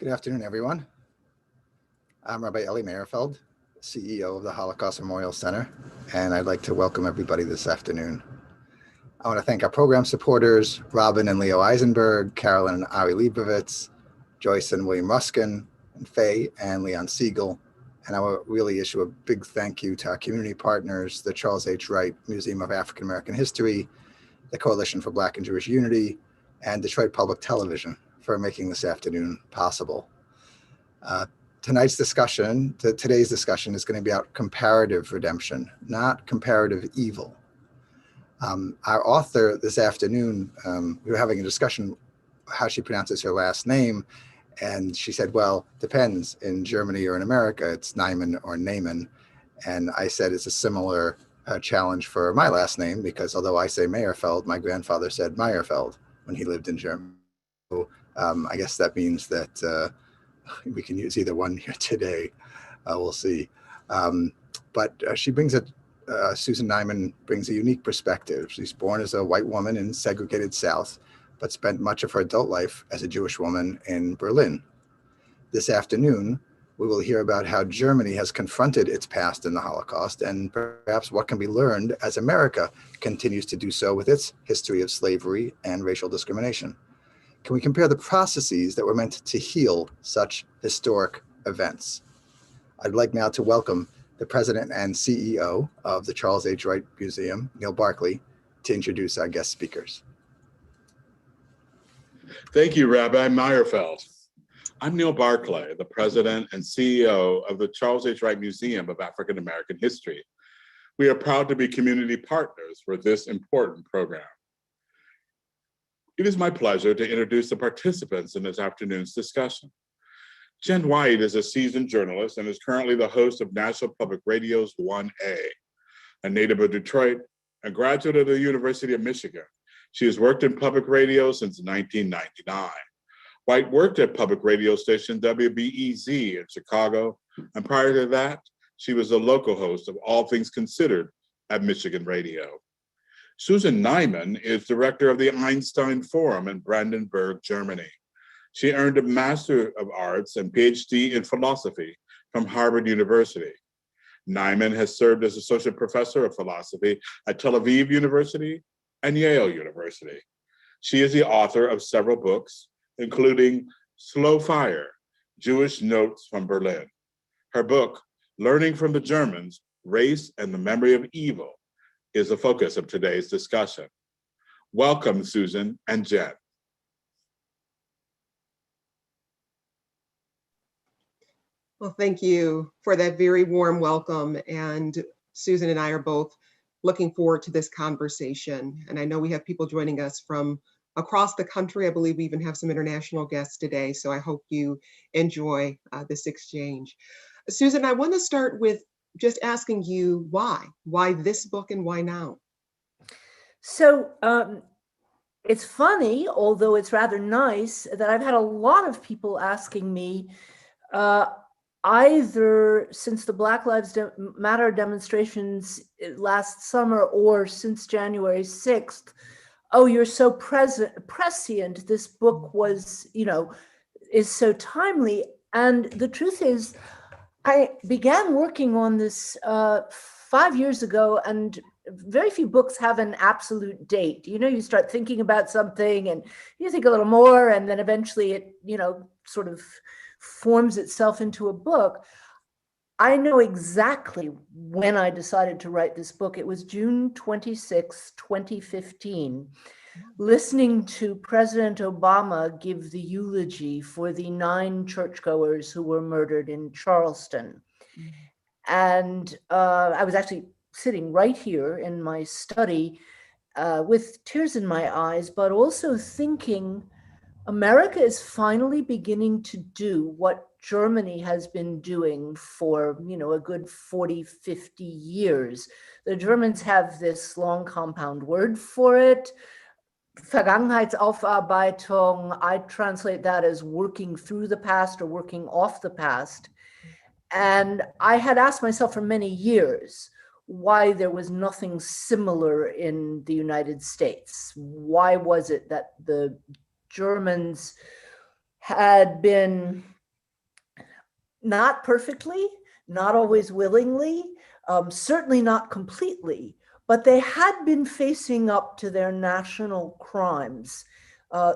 Good afternoon, everyone. I'm Rabbi Eli Meyerfeld, CEO of the Holocaust Memorial Center, and I'd like to welcome everybody this afternoon. I want to thank our program supporters, Robin and Leo Eisenberg, Carolyn and Ari Leibovitz, Joyce and William Ruskin, and Faye and Leon Siegel. And I will really issue a big thank you to our community partners, the Charles H. Wright Museum of African American History, the Coalition for Black and Jewish Unity, and Detroit Public Television for making this afternoon possible. Today's discussion is going to be about comparative redemption, not comparative evil. Our author this afternoon, we were having a discussion how she pronounces her last name, and she said, well, depends. In Germany or in America, it's Neiman or Neiman. And I said it's a similar challenge for my last name, because although I say Meyerfeld, my grandfather said Meyerfeld when he lived in Germany. So I guess that means that we can use either one here today. We'll see. But she brings Susan Neiman brings a unique perspective. She's born as a white woman in segregated South, but spent much of her adult life as a Jewish woman in Berlin. This afternoon, we will hear about how Germany has confronted its past in the Holocaust, and perhaps what can be learned as America continues to do so with its history of slavery and racial discrimination. Can we compare the processes that were meant to heal such historic events? I'd like now to welcome the president and CEO of the Charles H. Wright Museum, Neil Barkley, to introduce our guest speakers. Thank you, Rabbi Meyerfeld. I'm Neil Barkley, the president and CEO of the Charles H. Wright Museum of African American History. We are proud to be community partners for this important program. It is my pleasure to introduce the participants in this afternoon's discussion. Jenn White is a seasoned journalist and is currently the host of National Public Radio's 1A. A native of Detroit, a graduate of the University of Michigan, she has worked in public radio since 1999. White worked at public radio station WBEZ in Chicago, and prior to that, she was the local host of All Things Considered at Michigan Radio. Susan Neiman is director of the Einstein Forum in Brandenburg, Germany. She earned a Master of Arts and PhD in philosophy from Harvard University. Neiman has served as associate professor of philosophy at Tel Aviv University and Yale University. She is the author of several books, including Slow Fire, Jewish Notes from Berlin. Her book, Learning from the Germans, Race and the Memory of Evil, is the focus of today's discussion. Welcome, Susan and Jenn. Well, thank you for that very warm welcome. And Susan and I are both looking forward to this conversation. And I know we have people joining us from across the country. I believe we even have some international guests today. So I hope you enjoy this exchange. Susan, I want to start with just asking you why this book and why now? So it's funny, although it's rather nice, that I've had a lot of people asking me, either since the Black Lives Matter demonstrations last summer or since January 6th, oh, you're so prescient. This book was, is so timely. And the truth is, I began working on this 5 years ago, and very few books have an absolute date. You start thinking about something and you think a little more, and then eventually it, sort of forms itself into a book. I know exactly when I decided to write this book. It was June 26, 2015. Listening to President Obama give the eulogy for the 9 churchgoers who were murdered in Charleston. And I was actually sitting right here in my study with tears in my eyes, but also thinking America is finally beginning to do what Germany has been doing for, a good 40, 50 years. The Germans have this long compound word for it, Vergangenheitsaufarbeitung. I translate that as working through the past or working off the past. And I had asked myself for many years why there was nothing similar in the United States. Why was it that the Germans had been not perfectly, not always willingly, certainly not completely, but they had been facing up to their national crimes.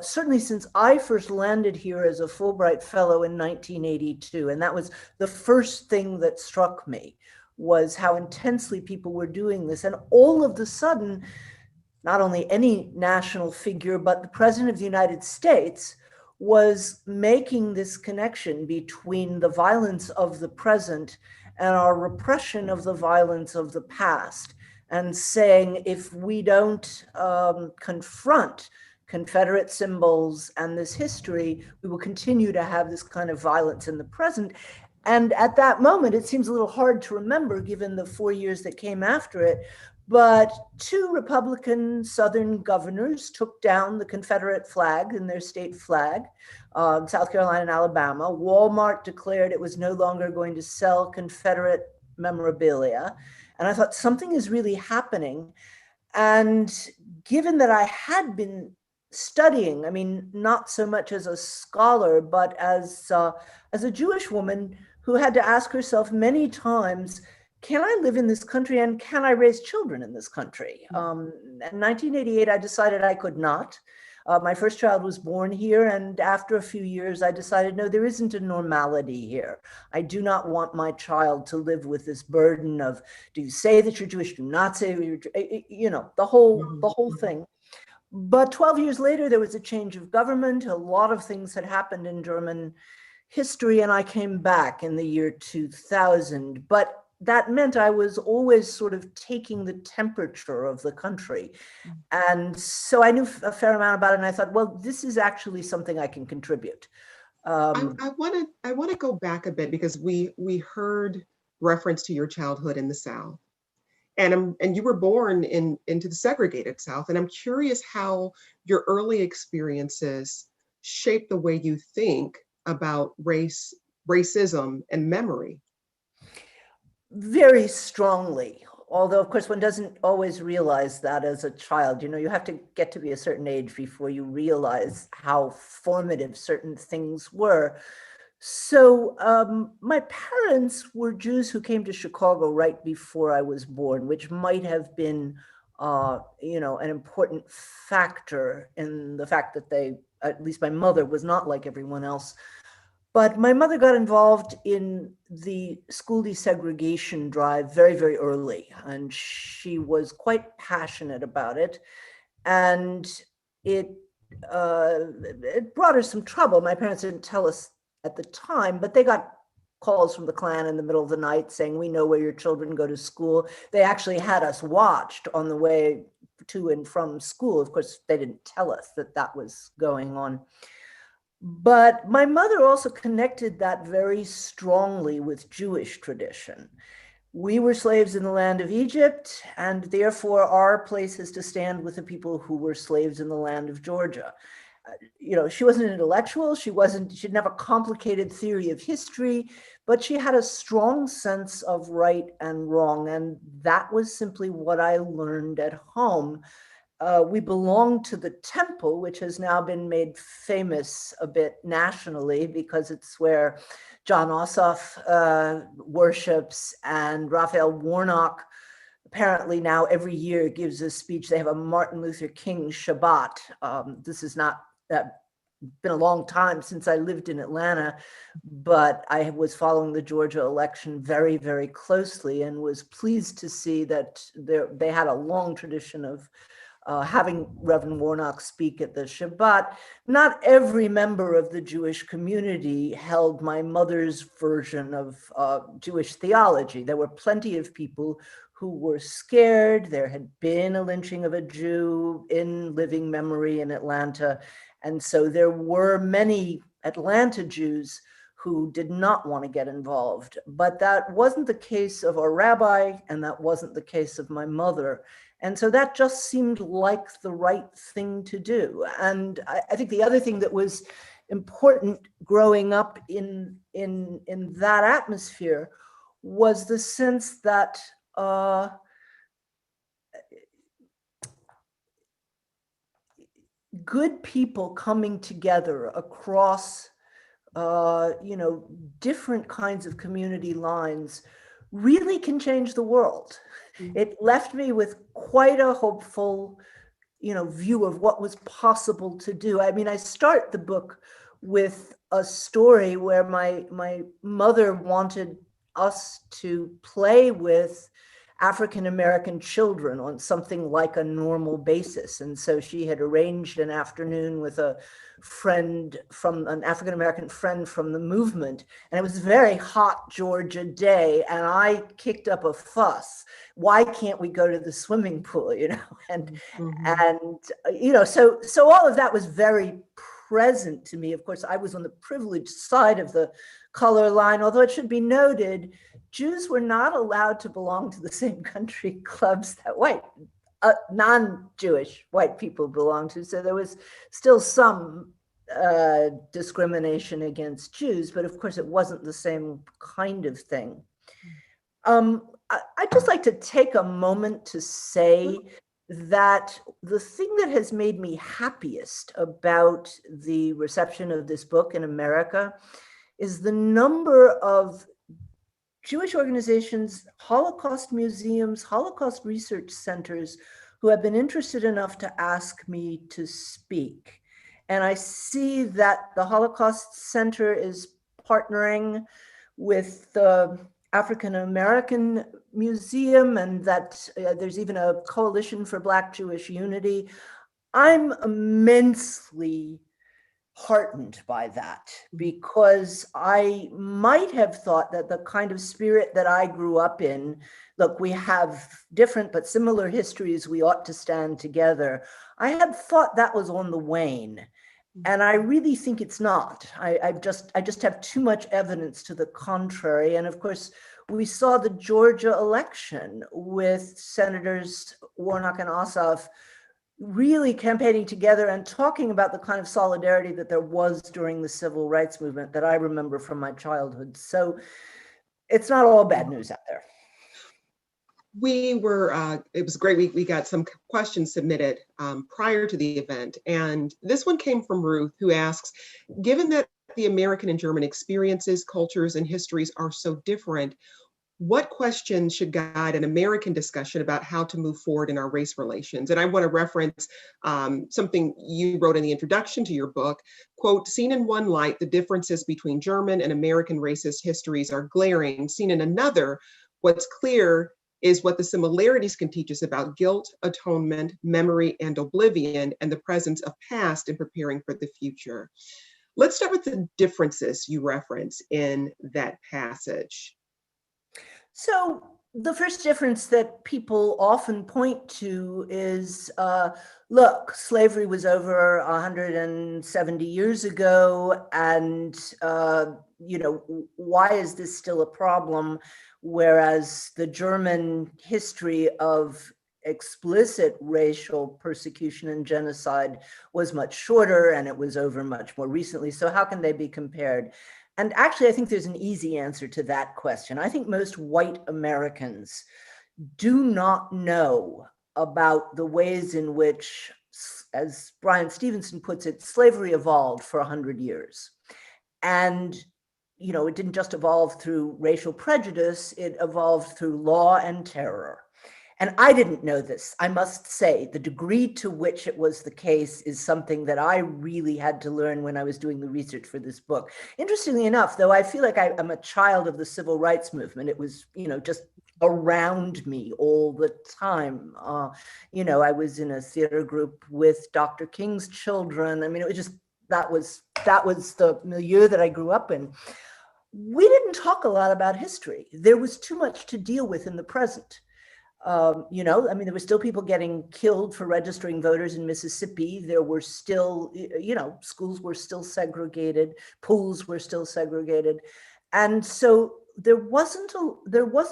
Certainly since I first landed here as a Fulbright Fellow in 1982. And that was the first thing that struck me, was how intensely people were doing this. And all of the sudden, not only any national figure, but the President of the United States was making this connection between the violence of the present and our repression of the violence of the past, and saying, if we don't confront Confederate symbols and this history, we will continue to have this kind of violence in the present. And at that moment, it seems a little hard to remember given the 4 years that came after it, but two Republican Southern governors took down the Confederate flag in their state flag, South Carolina and Alabama. Walmart declared it was no longer going to sell Confederate memorabilia. And I thought, something is really happening. And given that I had been studying, I mean, not so much as a scholar, but as a Jewish woman who had to ask herself many times, can I live in this country and can I raise children in this country? In 1988, I decided I could not. My first child was born here, and after a few years, I decided, no, there isn't a normality here. I do not want my child to live with this burden of, do you say that you're Jewish, do not say you're, you know, the whole thing. But 12 years later, there was a change of government. A lot of things had happened in German history, and I came back in the year 2000. But that meant I was always sort of taking the temperature of the country. And so I knew a fair amount about it. And I thought, well, this is actually something I can contribute. I want to go back a bit, because we heard reference to your childhood in the South, and you were born into the segregated South. And I'm curious how your early experiences shaped the way you think about racism, and memory. Very strongly, although of course one doesn't always realize that as a child. You know, you have to get to be a certain age before you realize how formative certain things were. So my parents were Jews who came to Chicago right before I was born, which might have been, you know, an important factor in the fact that they, at least my mother, was not like everyone else. But my mother got involved in the school desegregation drive very, very early, and she was quite passionate about it. And it, it brought her some trouble. My parents didn't tell us at the time, but they got calls from the Klan in the middle of the night saying, we know where your children go to school. They actually had us watched on the way to and from school. Of course, they didn't tell us that that was going on. But my mother also connected that very strongly with Jewish tradition. We were slaves in the land of Egypt, and therefore our place is to stand with the people who were slaves in the land of Georgia. You know, she wasn't an intellectual, she didn't have a complicated theory of history, but she had a strong sense of right and wrong, and that was simply what I learned at home. We belong to the temple, which has now been made famous a bit nationally because it's where John Ossoff worships, and Raphael Warnock apparently now every year gives a speech. They have a Martin Luther King Shabbat. This is not been a long time since I lived in Atlanta, but I was following the Georgia election very, very closely and was pleased to see that they had a long tradition of having Reverend Warnock speak at the Shabbat. Not every member of the Jewish community held my mother's version of Jewish theology. There were plenty of people who were scared. There had been a lynching of a Jew in living memory in Atlanta. And so there were many Atlanta Jews who did not want to get involved. But that wasn't the case of our rabbi, and that wasn't the case of my mother. And so that just seemed like the right thing to do. And I think the other thing that was important growing up in that atmosphere was the sense that good people coming together across different kinds of community lines really can change the world. It left me with quite a hopeful, view of what was possible to do. I mean, I start the book with a story where my mother wanted us to play with African American children on something like a normal basis. And so she had arranged an afternoon with an African American friend from the movement. And it was a very hot Georgia day. And I kicked up a fuss. Why can't we go to the swimming pool, And so all of that was very present to me. Of course, I was on the privileged side of the color line, although it should be noted, Jews were not allowed to belong to the same country clubs that non-Jewish white people belonged to. So there was still some discrimination against Jews, but of course it wasn't the same kind of thing. I'd just like to take a moment to say that the thing that has made me happiest about the reception of this book in America is the number of Jewish organizations, Holocaust museums, Holocaust research centers who have been interested enough to ask me to speak. And I see that the Holocaust Center is partnering with the African American Museum, and that there's even a coalition for Black Jewish unity. I'm immensely heartened by that, because I might have thought that the kind of spirit that I grew up in, look, we have different but similar histories, we ought to stand together. I had thought that was on the wane. And I really think it's not. I just have too much evidence to the contrary. And of course, we saw the Georgia election with Senators Warnock and Ossoff really campaigning together and talking about the kind of solidarity that there was during the civil rights movement that I remember from my childhood. So it's not all bad news out there. It was great. We got some questions submitted prior to the event. And this one came from Ruth, who asks, given that the American and German experiences, cultures, and histories are so different, what questions should guide an American discussion about how to move forward in our race relations? And I want to reference something you wrote in the introduction to your book, quote, seen in one light, the differences between German and American racist histories are glaring. Seen in another, what's clear is what the similarities can teach us about guilt, atonement, memory, and oblivion, and the presence of past in preparing for the future. Let's start with the differences you reference in that passage. So the first difference that people often point to is, look, slavery was over 170 years ago, and why is this still a problem? Whereas the German history of explicit racial persecution and genocide was much shorter, and it was over much more recently. So how can they be compared? And actually, I think there's an easy answer to that question. I think most white Americans do not know about the ways in which, as Brian Stevenson puts it, slavery evolved for 100 years. And, it didn't just evolve through racial prejudice, it evolved through law and terror. And I didn't know this. I must say, the degree to which it was the case is something that I really had to learn when I was doing the research for this book. Interestingly enough, though, I feel like I'm a child of the civil rights movement. It was, just around me all the time. I was in a theater group with Dr. King's children. I mean, it was just, that was the milieu that I grew up in. We didn't talk a lot about history. There was too much to deal with in the present. There were still people getting killed for registering voters in Mississippi. There were still, schools were still segregated, pools were still segregated. And so there wasn't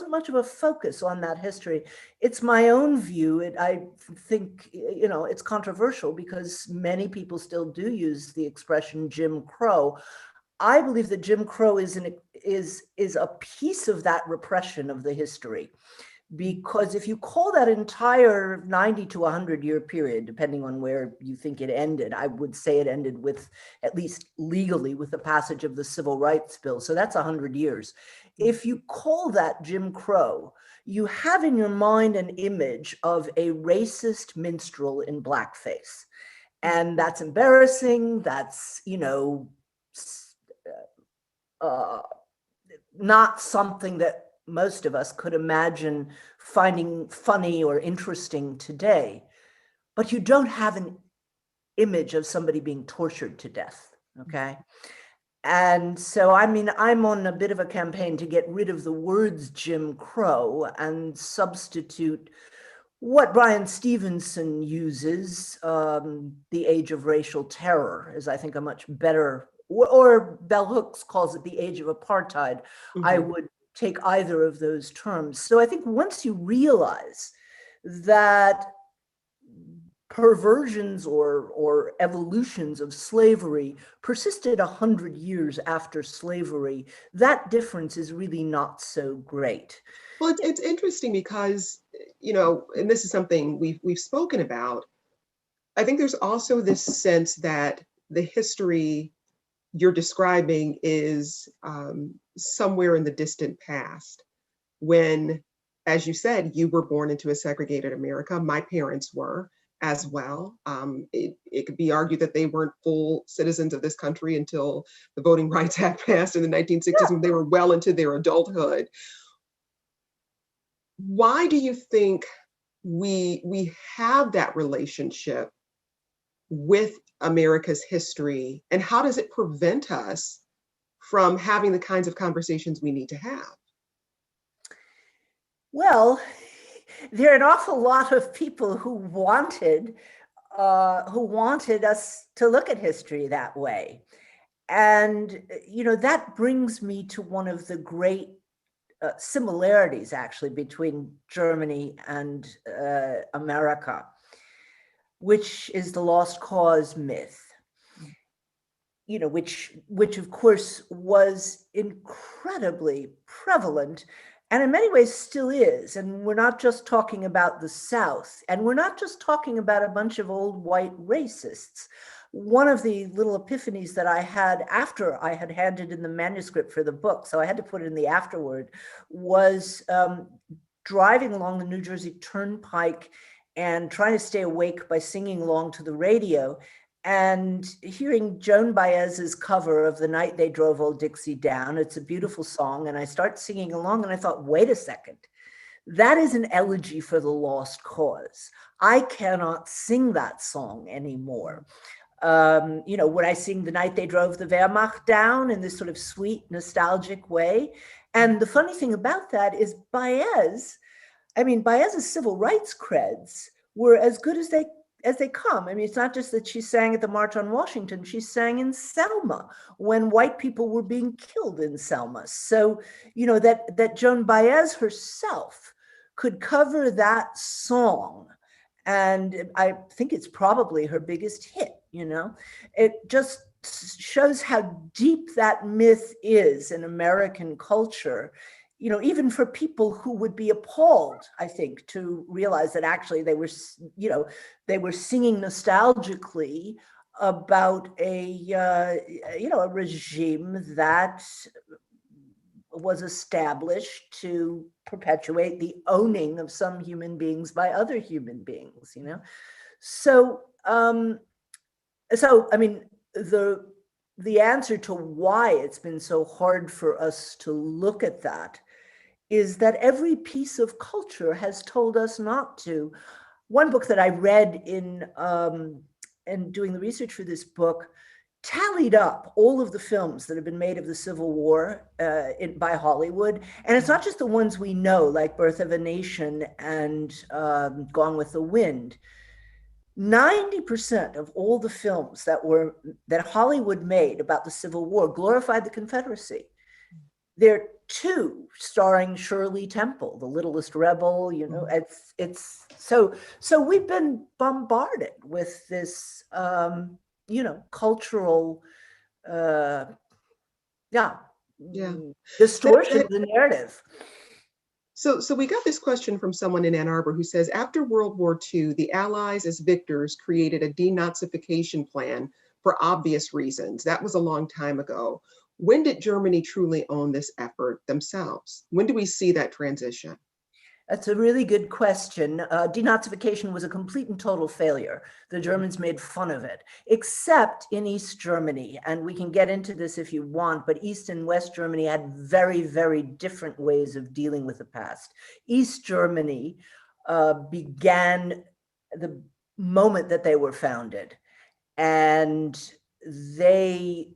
much of a focus on that history. It's my own view. I think, it's controversial because many people still do use the expression Jim Crow. I believe that Jim Crow is a piece of that repression of the history. because if you call that entire 90 to 100-year period, depending on where you think it ended, I would say it ended with, at least legally, with the passage of the Civil Rights Bill. So that's 100 years. If you call that Jim Crow, you have in your mind an image of a racist minstrel in blackface. And that's embarrassing. That's, not something that most of us could imagine finding funny or interesting today. But you don't have an image of somebody being tortured to death, okay? And so, I'm on a bit of a campaign to get rid of the words Jim Crow and substitute what Brian Stevenson uses, the age of racial terror, is I think a much better, or Bell Hooks calls it the age of apartheid. I would take either of those terms. So I think once you realize that perversions or evolutions of slavery persisted 100 years after slavery, that difference is really not so great. Well, it's interesting because, and this is something we've spoken about. I think there's also this sense that the history you're describing is somewhere in the distant past, when, as you said, you were born into a segregated America. My parents were as well. It could be argued that they weren't full citizens of this country until the Voting Rights Act passed in the 1960s, when they were well into their adulthood. Why do you think we have that relationship with America's history, and how does it prevent us from having the kinds of conversations we need to have? Well, there are an awful lot of people who wanted us to look at history that way. And, that brings me to one of the great similarities, actually, between Germany and America, which is the lost cause myth, which of course was incredibly prevalent, and in many ways still is. And we're not just talking about the South, and we're not just talking about a bunch of old white racists. One of the little epiphanies that I had after I had handed in the manuscript for the book, so I had to put it in the afterword, was driving along the New Jersey Turnpike and trying to stay awake by singing along to the radio, and hearing Joan Baez's cover of The Night They Drove Old Dixie Down. It's a beautiful song. And I start singing along, and I thought, wait a second, that is an elegy for the lost cause. I cannot sing that song anymore. When I sing The Night They Drove the Wehrmacht Down in this sort of sweet, nostalgic way. And the funny thing about that is Baez's civil rights creds were as good as they come. It's not just that she sang at the March on Washington, she sang in Selma when white people were being killed in Selma. So, that Joan Baez herself could cover that song. And I think it's probably her biggest hit, It just shows how deep that myth is in American culture. Even for people who would be appalled, I think, to realize that actually they were singing nostalgically about a regime that was established to perpetuate the owning of some human beings by other human beings. So the answer to why it's been so hard for us to look at that is that every piece of culture has told us not to. One book that I read in doing the research for this book tallied up all of the films that have been made of the Civil War by Hollywood. And it's not just the ones we know, like Birth of a Nation and Gone with the Wind. 90% of all the films that Hollywood made about the Civil War glorified the Confederacy. There are two starring Shirley Temple, the littlest rebel. It's so we've been bombarded with this cultural distortion of the narrative. So we got this question from someone in Ann Arbor who says, after World War II, the Allies as victors created a denazification plan for obvious reasons. That was a long time ago. When did Germany truly own this effort themselves? When do we see that transition? That's a really good question. Denazification was a complete and total failure. The Germans made fun of it, except in East Germany. And we can get into this if you want, but East and West Germany had very, very different ways of dealing with the past. East Germany began the moment that they were founded. And the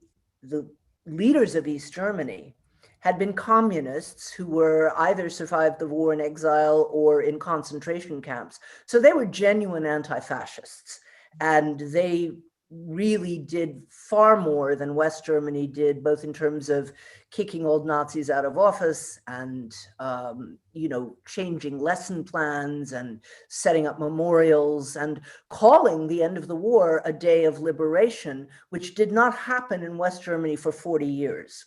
leaders of East Germany had been communists who were either survived the war in exile or in concentration camps. So they were genuine anti-fascists, and they really did far more than West Germany did, both in terms of kicking old Nazis out of office and changing lesson plans and setting up memorials and calling the end of the war a day of liberation, which did not happen in West Germany for 40 years.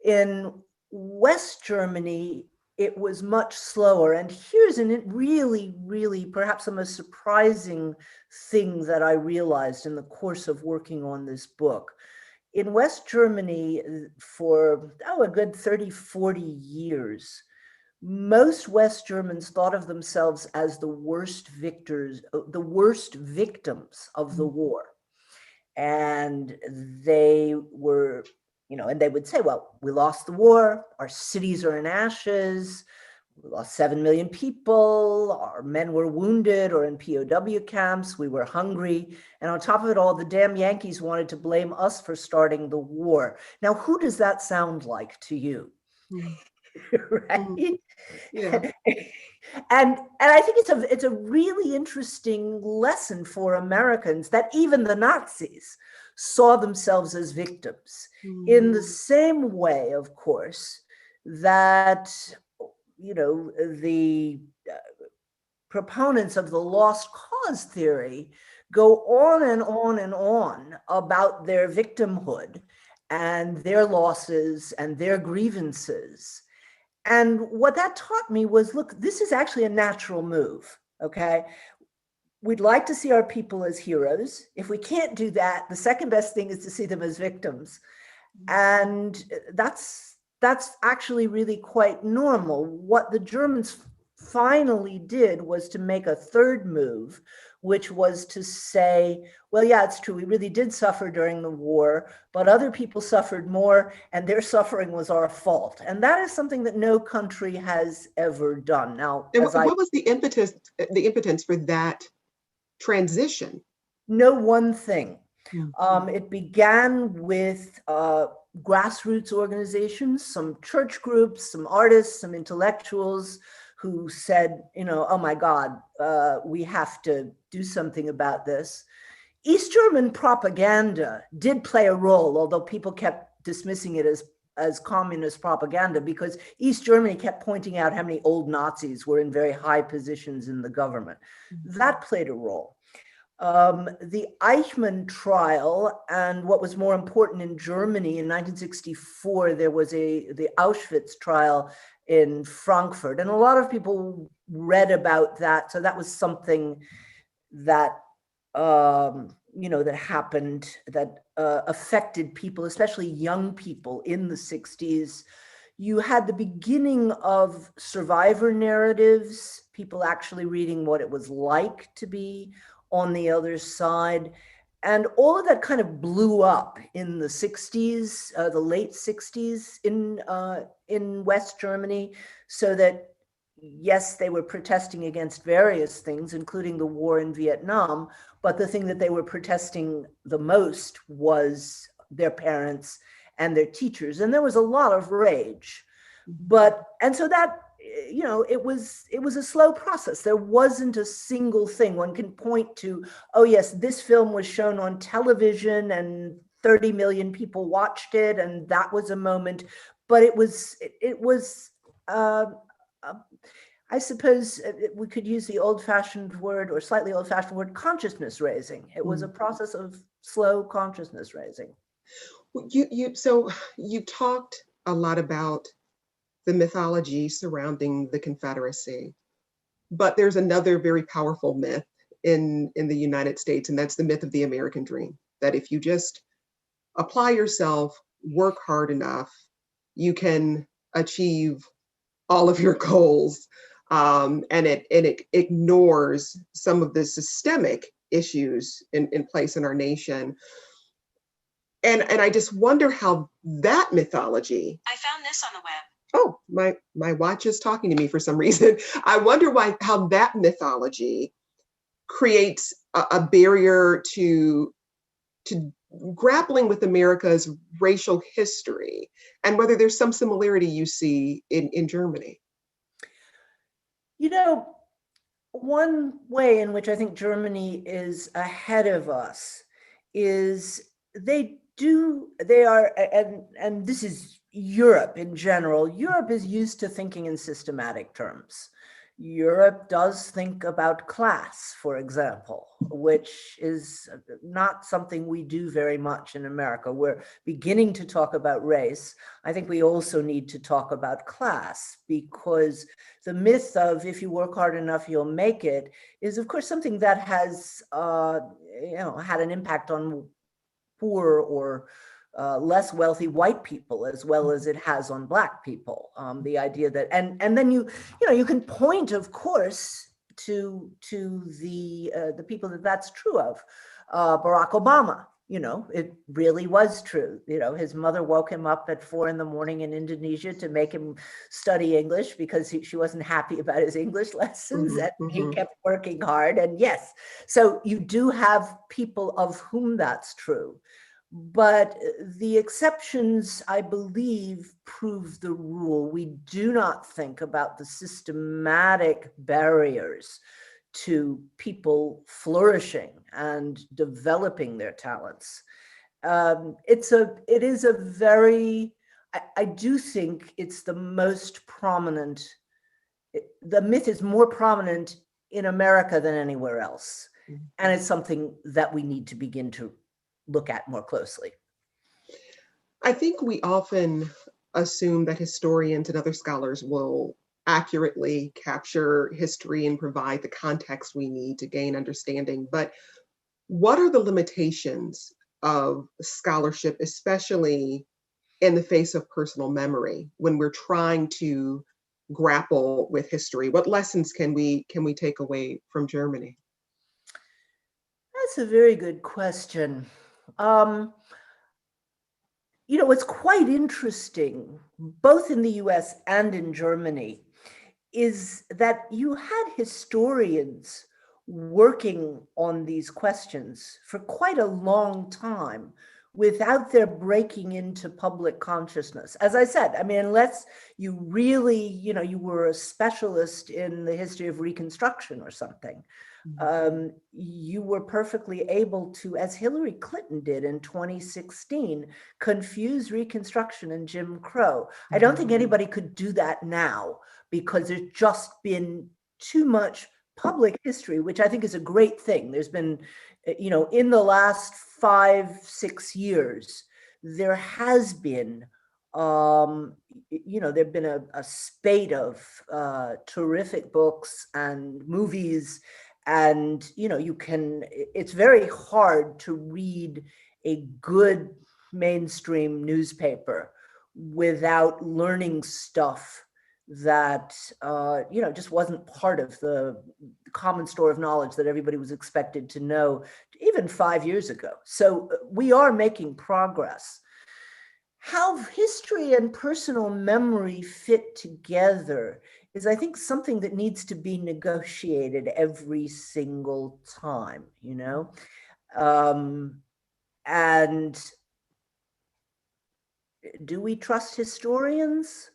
In West Germany, it was much slower. And here's a really, really perhaps the most surprising thing that I realized in the course of working on this book. In West Germany, for a good 30, 40 years, most West Germans thought of themselves as the worst victors, the worst victims of the war. And they were, and they would say, well, we lost the war, our cities are in ashes, we lost 7 million people, our men were wounded or in POW camps, we were hungry, and on top of it all, the damn Yankees wanted to blame us for starting the war. Now, who does that sound like to you? Right? Yeah. And I think it's a really interesting lesson for Americans that even the Nazis saw themselves as victims in the same way, of course, that the proponents of the lost cause theory go on and on and on about their victimhood and their losses and their grievances. And what that taught me was, look, this is actually a natural move, okay? We'd like to see our people as heroes. If we can't do that, the second best thing is to see them as victims. And that's actually really quite normal. What the Germans finally did was to make a third move, which was to say, well, yeah, it's true, we really did suffer during the war, but other people suffered more, and their suffering was our fault. And that is something that no country has ever done. Now, and what was the impotence for that transition? No one thing. It began with grassroots organizations, some church groups, some artists, some intellectuals who said, oh my God, we have to do something about this. East German propaganda did play a role, although people kept dismissing it as communist propaganda, because East Germany kept pointing out how many old Nazis were in very high positions in the government. That played a role. The Eichmann trial, and what was more important in Germany in 1964, there was the Auschwitz trial in Frankfurt, and a lot of people read about that. So that was something that that happened, that affected people, especially young people in the 60s. You had the beginning of survivor narratives, people actually reading what it was like to be on the other side. And all of that kind of blew up in the 60s, the late 60s in West Germany, so that, yes, they were protesting against various things, including the war in Vietnam, but the thing that they were protesting the most was their parents and their teachers. And there was a lot of rage. And so that, it was a slow process. There wasn't a single thing one can point to, oh yes, this film was shown on television and 30 million people watched it, and that was a moment. But it was I suppose we could use the old-fashioned word, or slightly old-fashioned word, consciousness raising. It was a process of slow consciousness raising. So you talked a lot about the mythology surrounding the Confederacy. But there's another very powerful myth in the United States, and that's the myth of the American dream, that if you just apply yourself, work hard enough, you can achieve all of your goals. And it ignores some of the systemic issues in place in our nation. And I just wonder how that mythology. I found this on the web. Oh, my watch is talking to me for some reason. I wonder how that mythology creates a barrier to grappling with America's racial history, and whether there's some similarity you see in Germany. You know, one way in which I think Germany is ahead of us is they are, and this is Europe in general. Europe is used to thinking in systematic terms. Europe does think about class, for example, which is not something we do very much in America. We're beginning to talk about race. I think we also need to talk about class, because the myth of if you work hard enough, you'll make it is, of course, something that has had an impact on poor or less wealthy white people, as well as it has on Black people. The idea that, and then you can point, of course, to the people that's true of. Barack Obama, it really was true. His mother woke him up at 4 a.m. in Indonesia to make him study English because she wasn't happy about his English lessons, and he kept working hard. And yes, so you do have people of whom that's true. But the exceptions, I believe, prove the rule. We do not think about the systematic barriers to people flourishing and developing their talents. It is a very, I do think it's the most prominent, the myth is more prominent in America than anywhere else. And it's something that we need to begin to look at more closely. I think we often assume that historians and other scholars will accurately capture history and provide the context we need to gain understanding. But what are the limitations of scholarship, especially in the face of personal memory, when we're trying to grapple with history? What lessons can we take away from Germany? That's a very good question. What's quite interesting, both in the US and in Germany, is that you had historians working on these questions for quite a long time without their breaking into public consciousness. As I said, unless you really, you were a specialist in the history of Reconstruction or something, you were perfectly able to, as Hillary Clinton did in 2016, confuse Reconstruction and Jim Crow. I don't think anybody could do that now, because there's just been too much public history, which I think is a great thing. There's been, in the last 5-6 years, there has been, there've been a spate of terrific books and movies. And, it's very hard to read a good mainstream newspaper without learning stuff that, just wasn't part of the common store of knowledge that everybody was expected to know even 5 years ago. So we are making progress. How history and personal memory fit together is, I think, something that needs to be negotiated every single time, and do we trust historians?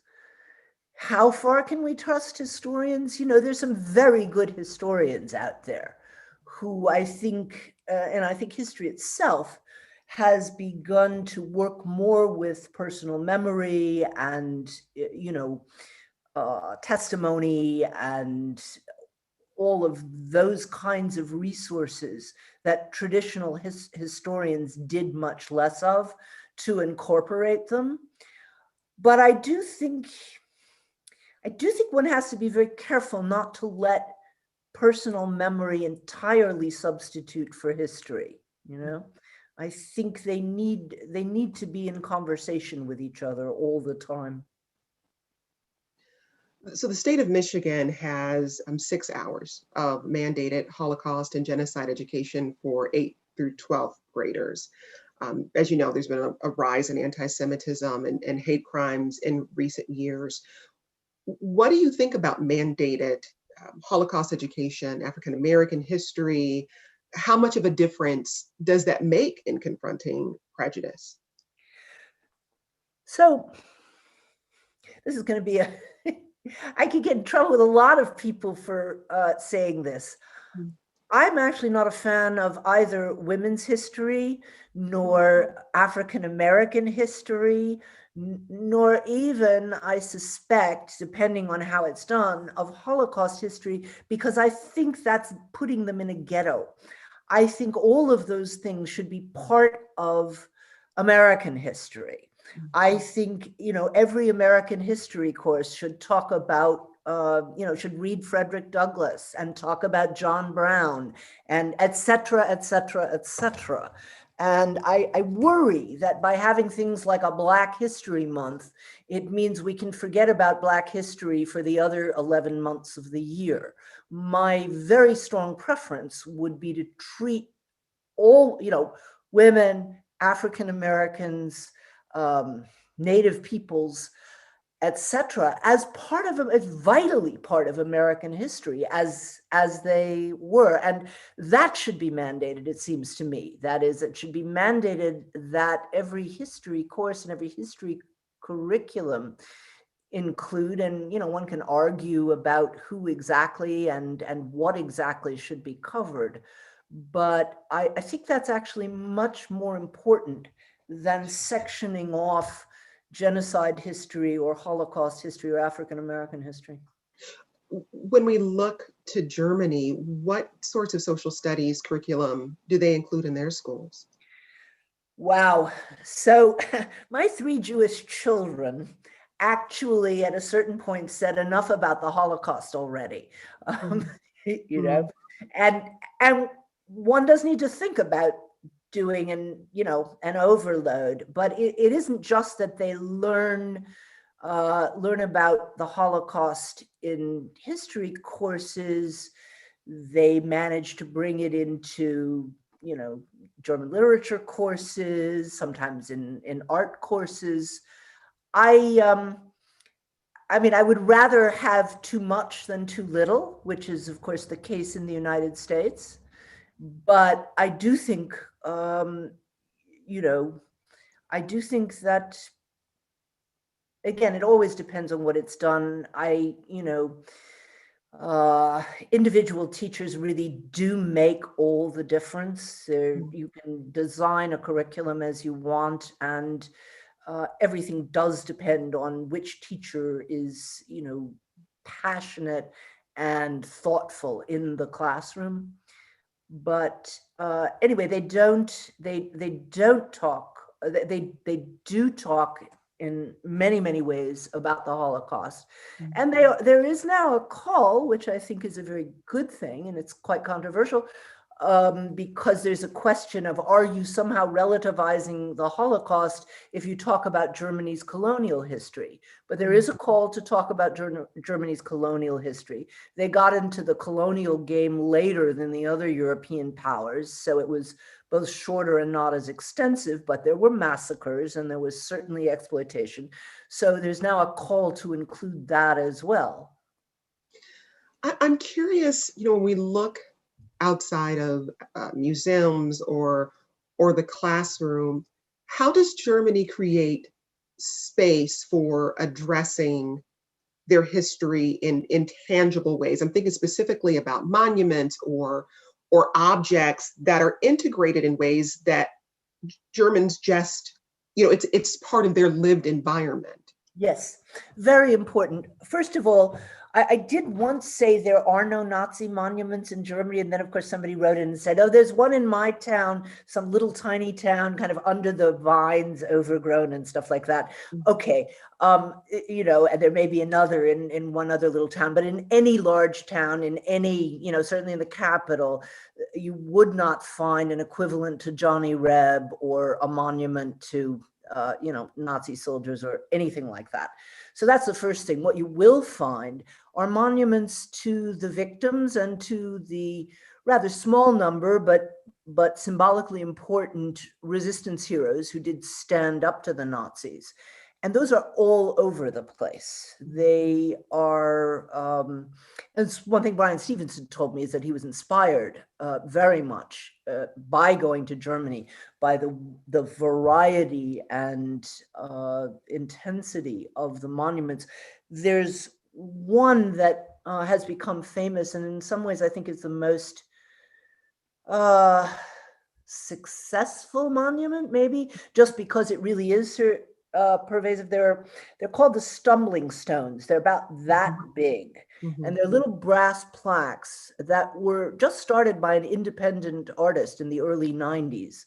How far can we trust historians? There's some very good historians out there who I think, and I think history itself has begun to work more with personal memory and, testimony and all of those kinds of resources that traditional historians did much less of, to incorporate them. But I do think I do think one has to be very careful not to let personal memory entirely substitute for history. I think they need to be in conversation with each other all the time. So the state of Michigan has 6 hours of mandated Holocaust and genocide education for 8th through 12th graders. As you know, there's been a rise in anti-Semitism and hate crimes in recent years. What do you think about mandated Holocaust education, African American history? How much of a difference does that make in confronting prejudice? So this is going to be I could get in trouble with a lot of people for saying this. I'm actually not a fan of either women's history, nor African American history, nor even, I suspect, depending on how it's done, of Holocaust history, because I think that's putting them in a ghetto. I think all of those things should be part of American history. I think, every American history course should talk about, should read Frederick Douglass and talk about John Brown and et cetera, et cetera, et cetera. And I worry that by having things like a Black History Month, it means we can forget about Black history for the other 11 months of the year. My very strong preference would be to treat all, women, African Americans, Native peoples, etc., as part of as vitally part of American history as they were, and that should be mandated. It seems to me that is, it should be mandated that every history course and every history curriculum include, and one can argue about who exactly and what exactly should be covered, but I think that's actually much more important than sectioning off genocide history or Holocaust history or African American history. When we look to Germany, what sorts of social studies curriculum do they include in their schools? Wow. So my 3 Jewish children actually at a certain point said enough about the Holocaust already. And one does need to think about doing an overload, but it isn't just that they learn about the Holocaust in history courses. They manage to bring it into German literature courses, sometimes in art courses. I mean, I would rather have too much than too little, which is, of course, the case in the United States. But I do think, I do think that, again, it always depends on what it's done. Individual teachers really do make all the difference. You can design a curriculum as you want, and everything does depend on which teacher is, passionate and thoughtful in the classroom. But anyway, they do talk in many, many ways about the Holocaust. And there is now a call, which I think is a very good thing, and it's quite controversial, because there's a question of, are you somehow relativizing the Holocaust if you talk about Germany's colonial history? But there is a call to talk about Germany's colonial history. They got into the colonial game later than the other European powers, so it was both shorter and not as extensive, but there were massacres and there was certainly exploitation. So there's now a call to include that as well. I'm curious, when we look outside of museums or the classroom, how does Germany create space for addressing their history in tangible ways? I'm thinking specifically about monuments or objects that are integrated in ways that Germans just, it's part of their lived environment. Yes, very important. First of all, I did once say there are no Nazi monuments in Germany. And then, of course, somebody wrote in and said, oh, there's one in my town, some little tiny town, kind of under the vines, overgrown and stuff like that. Okay. And there may be another in one other little town, but in any large town, in any, certainly in the capital, you would not find an equivalent to Johnny Reb or a monument to Nazi soldiers or anything like that. So that's the first thing. What you will find are monuments to the victims and to the rather small number, but symbolically important resistance heroes who did stand up to the Nazis. And those are all over the place. They are, and one thing Brian Stevenson told me is that he was inspired very much by going to Germany, by the variety and intensity of the monuments. There's one that has become famous, and in some ways I think is the most successful monument, maybe, just because it really is pervasive. They're called the stumbling stones. They're about that big. And they're little brass plaques that were just started by an independent artist in the early 90s.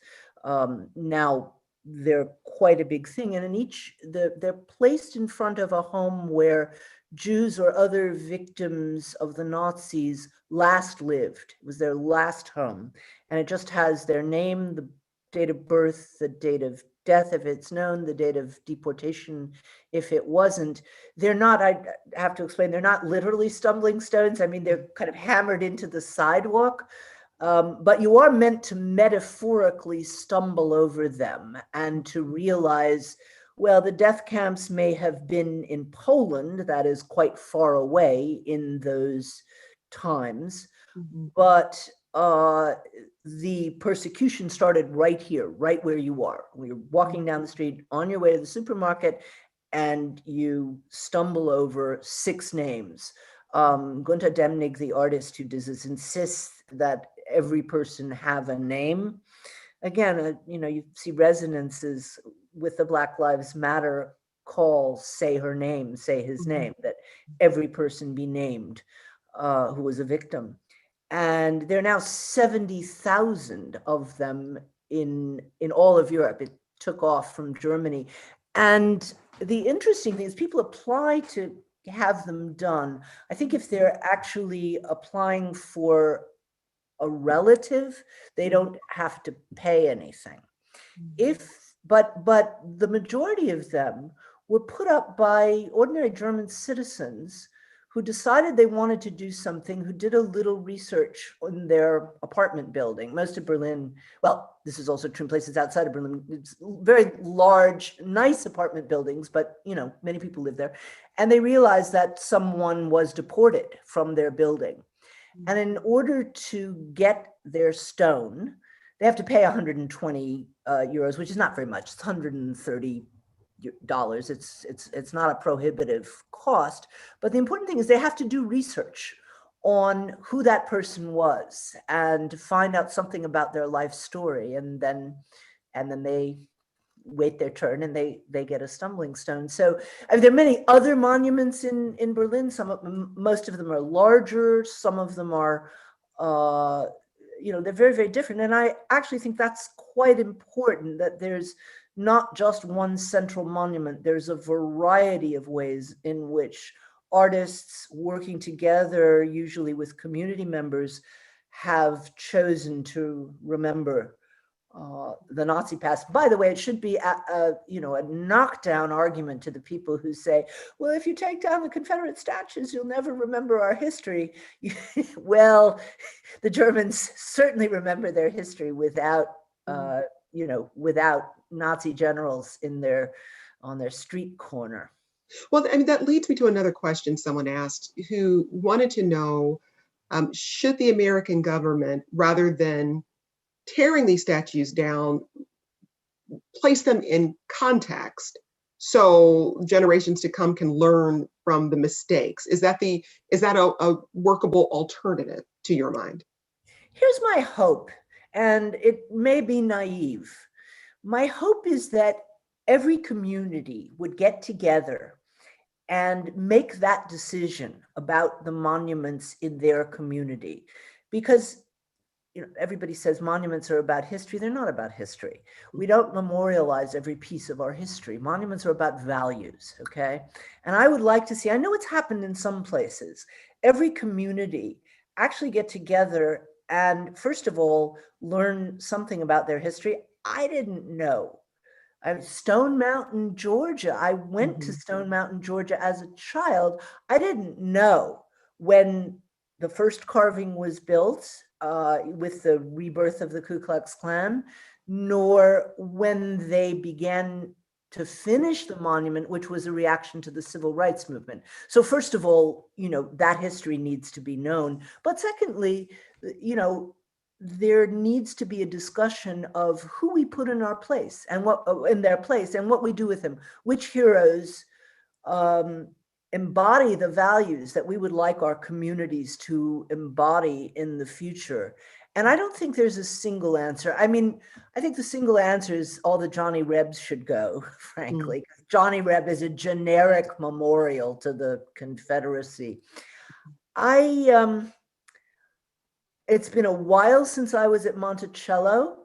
Now they're quite a big thing. And in each, they're placed in front of a home where Jews or other victims of the Nazis last lived. It was their last home. And it just has their name, the date of birth, the date of death if it's known, the date of deportation if it wasn't. They're not, I have to explain, they're not literally stumbling stones. I mean, they're kind of hammered into the sidewalk, but you are meant to metaphorically stumble over them and to realize, well, the death camps may have been in Poland, that is quite far away in those times, but the persecution started right here, right where you are. You're walking down the street on your way to the supermarket and you stumble over 6 names. Gunter Demnig, the artist who does this, insists that every person have a name. Again, you see resonances with the Black Lives Matter call, say her name, say his name, that every person be named who was a victim. And there are now 70,000 of them in all of Europe. It took off from Germany. And the interesting thing is people apply to have them done. I think if they're actually applying for a relative, they don't have to pay anything. But the majority of them were put up by ordinary German citizens who decided they wanted to do something, who did a little research in their apartment building. Most of Berlin, well, this is also true in places outside of Berlin, it's very large, nice apartment buildings, but many people live there. And they realized that someone was deported from their building. And in order to get their stone, they have to pay 120 euros, which is not very much. It's $130. It's not a prohibitive cost, but the important thing is they have to do research on who that person was and find out something about their life story, and then they wait their turn and they get a stumbling stone. So there are many other monuments in Berlin. Most of them are larger. Some of them are they're very, very different. And I actually think that's quite important, that there's not just one central monument. There's a variety of ways in which artists working together, usually with community members, have chosen to remember the Nazi past. By the way, it should be a knockdown argument to the people who say, well, if you take down the Confederate statues, you'll never remember our history. Well, the Germans certainly remember their history without without Nazi generals on their street corner. Well, I mean, that leads me to another question someone asked, who wanted to know, should the American government, rather than tearing these statues down, place them in context so generations to come can learn from the mistakes? Is that a workable alternative to your mind? Here's my hope, and it may be naive. My hope is that every community would get together and make that decision about the monuments in their community. Because everybody says monuments are about history. They're not about history. We don't memorialize every piece of our history. Monuments are about values, okay? And I would like to see, I know it's happened in some places, every community actually get together and, first of all, learn something about their history. I didn't know. Stone Mountain, Georgia. I went to Stone Mountain, Georgia as a child. I didn't know when the first carving was built with the rebirth of the Ku Klux Klan, nor when they began to finish the monument, which was a reaction to the civil rights movement. So first of all, that history needs to be known. But secondly, there needs to be a discussion of who we put in our place and what in their place and what we do with them, which heroes embody the values that we would like our communities to embody in the future. And I don't think there's a single answer. I mean, I think the single answer is all the Johnny Rebs should go, frankly. Johnny Reb is a generic memorial to the Confederacy. It's been a while since I was at Monticello,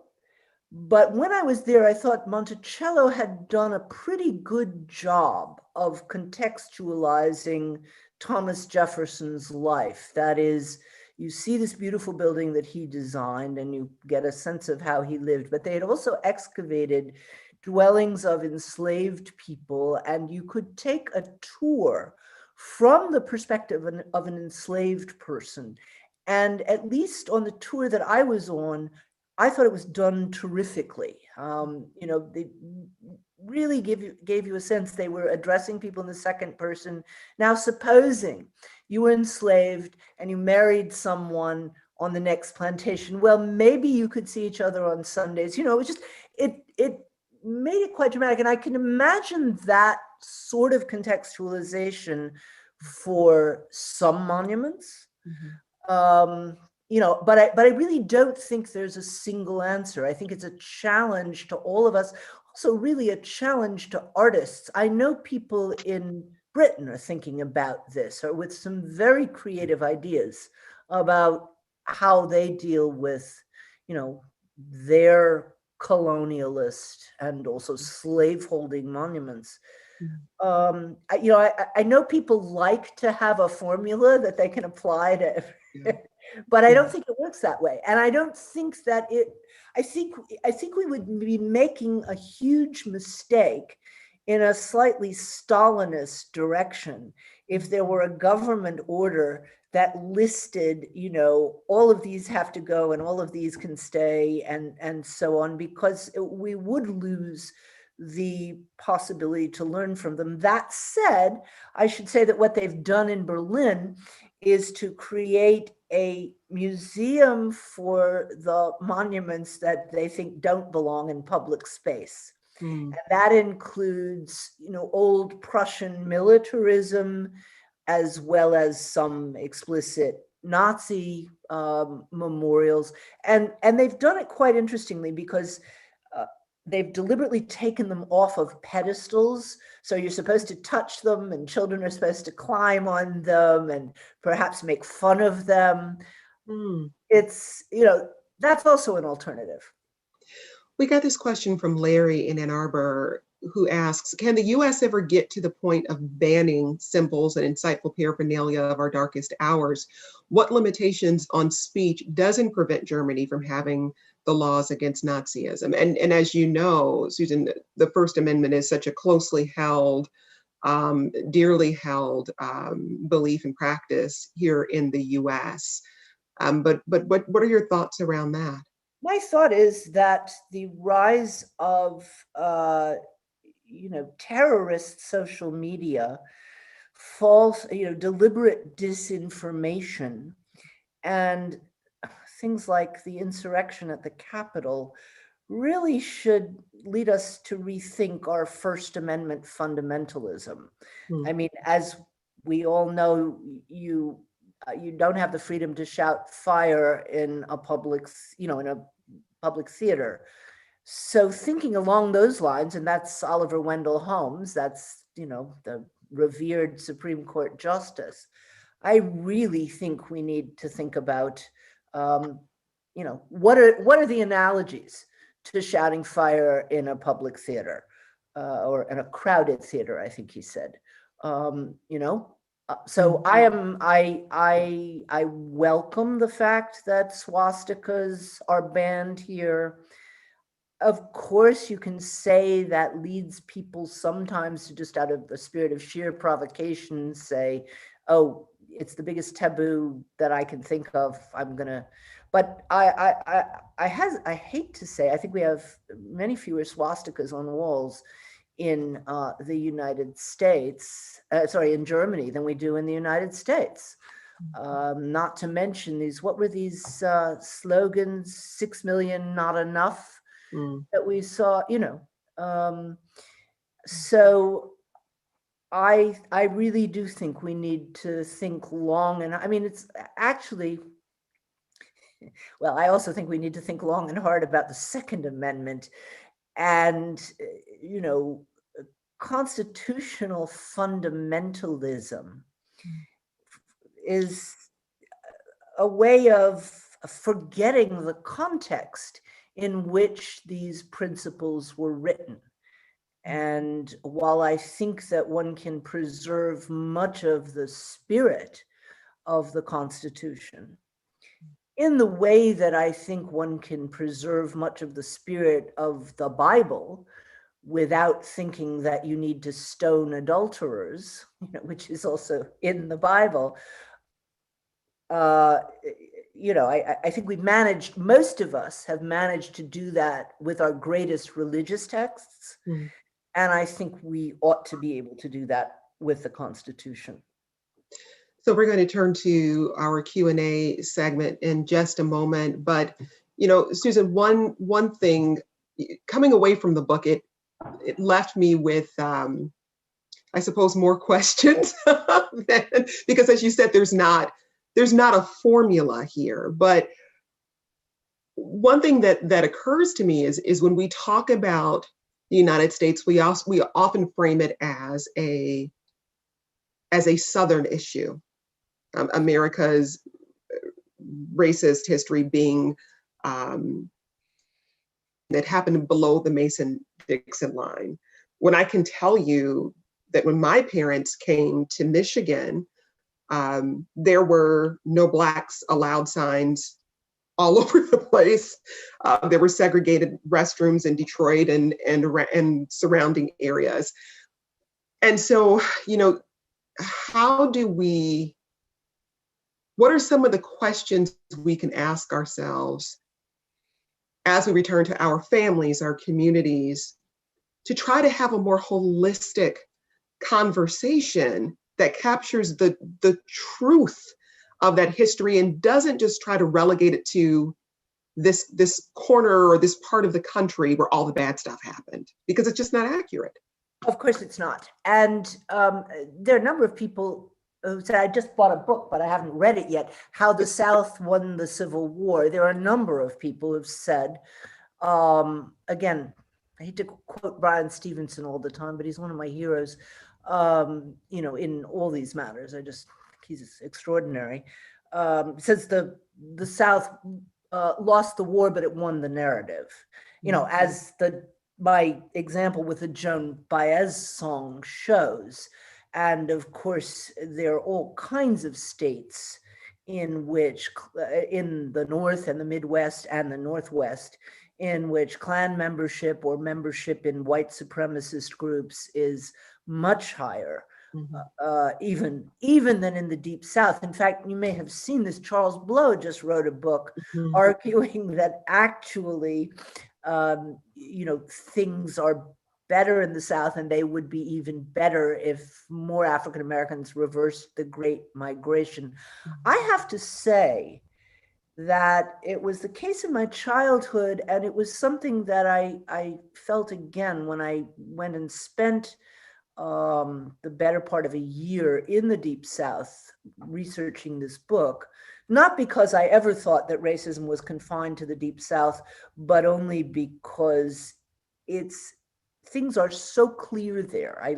but when I was there, I thought Monticello had done a pretty good job of contextualizing Thomas Jefferson's life. That is, you see this beautiful building that he designed and you get a sense of how he lived, but they had also excavated dwellings of enslaved people, and you could take a tour from the perspective of an enslaved person. And at least on the tour that I was on, I thought it was done terrifically. They really gave you a sense they were addressing people in the second person. Now, supposing you were enslaved and you married someone on the next plantation, well, maybe you could see each other on Sundays. It was just, it made it quite dramatic. And I can imagine that sort of contextualization for some monuments. But I really don't think there's a single answer. I think it's a challenge to all of us, also really a challenge to artists. I know people in Britain are thinking about this, or with some very creative ideas about how they deal with, their colonialist and also slaveholding monuments. I know people like to have a formula that they can apply to, but I don't think it works that way. And I don't think that I think we would be making a huge mistake in a slightly Stalinist direction if there were a government order that listed, all of these have to go and all of these can stay and so on, because we would lose the possibility to learn from them. That said, I should say that what they've done in Berlin is to create a museum for the monuments that they think don't belong in public space. And that includes, old Prussian militarism, as well as some explicit Nazi memorials. And they've done it quite interestingly because they've deliberately taken them off of pedestals. So you're supposed to touch them and children are supposed to climb on them and perhaps make fun of them. It's, that's also an alternative. We got this question from Larry in Ann Arbor, who asks, can the US ever get to the point of banning symbols and insightful paraphernalia of our darkest hours? What limitations on speech doesn't prevent Germany from having the laws against Nazism? And as you know, Susan, the First Amendment is such a closely held, dearly held belief and practice here in the US. But what are your thoughts around that? My thought is that the rise of terrorist social media, false, deliberate disinformation, and things like the insurrection at the Capitol really should lead us to rethink our First Amendment fundamentalism. I mean, as we all know, you don't have the freedom to shout fire in a public, in a public theater. So thinking along those lines, and that's Oliver Wendell Holmes, that's, the revered Supreme Court justice. I really think we need to think about, what are the analogies to shouting fire in a public theater, or in a crowded theater, I think he said. So I welcome the fact that swastikas are banned here. Of course, you can say that leads people sometimes to, just out of the spirit of sheer provocation, say, oh, it's the biggest taboo that I can think of. I'm gonna, but I hate to say, I think we have many fewer swastikas on walls in the United States, in Germany, than we do in the United States. Not to mention these, what were these slogans? 6 million, not enough. That we saw, so I really do think we need to think long, and I mean, it's actually, well, I also think we need to think long and hard about the Second Amendment, and constitutional fundamentalism is a way of forgetting the context in which these principles were written. And while I think that one can preserve much of the spirit of the Constitution, in the way that I think one can preserve much of the spirit of the Bible without thinking that you need to stone adulterers, which is also in the Bible, I think most of us have managed to do that with our greatest religious texts. And I think we ought to be able to do that with the Constitution. So we're going to turn to our Q&A segment in just a moment. But, Susan, one thing, coming away from the book, it left me with, I suppose, more questions. Because as you said, there's not a formula here. But one thing that occurs to me is when we talk about the United States, we often frame it as a Southern issue. America's racist history being that happened below the Mason-Dixon line. When I can tell you that when my parents came to Michigan, there were no Blacks allowed signs all over the place. There were segregated restrooms in Detroit and surrounding areas. And so, what are some of the questions we can ask ourselves as we return to our families, our communities, to try to have a more holistic conversation that captures the truth of that history and doesn't just try to relegate it to this corner or this part of the country where all the bad stuff happened, because it's just not accurate. Of course it's not. And there are a number of people who said, I just bought a book, but I haven't read it yet, How the South Won the Civil War. There are a number of people who've said, again, I hate to quote Brian Stevenson all the time, but he's one of my heroes, in all these matters. He's extraordinary. Says the South lost the war, but it won the narrative. As my example with the Joan Baez song shows. And of course, there are all kinds of states in which, in the North and the Midwest and the Northwest, in which Klan membership or membership in white supremacist groups is much higher, even than in the Deep South. In fact, you may have seen this. Charles Blow just wrote a book arguing that actually, things are better in the South, and they would be even better if more African Americans reversed the Great Migration. I have to say that it was the case in my childhood, and it was something that I felt again when I went and spent the better part of a year in the Deep South researching this book, not because I ever thought that racism was confined to the Deep South, but only because things are so clear there. I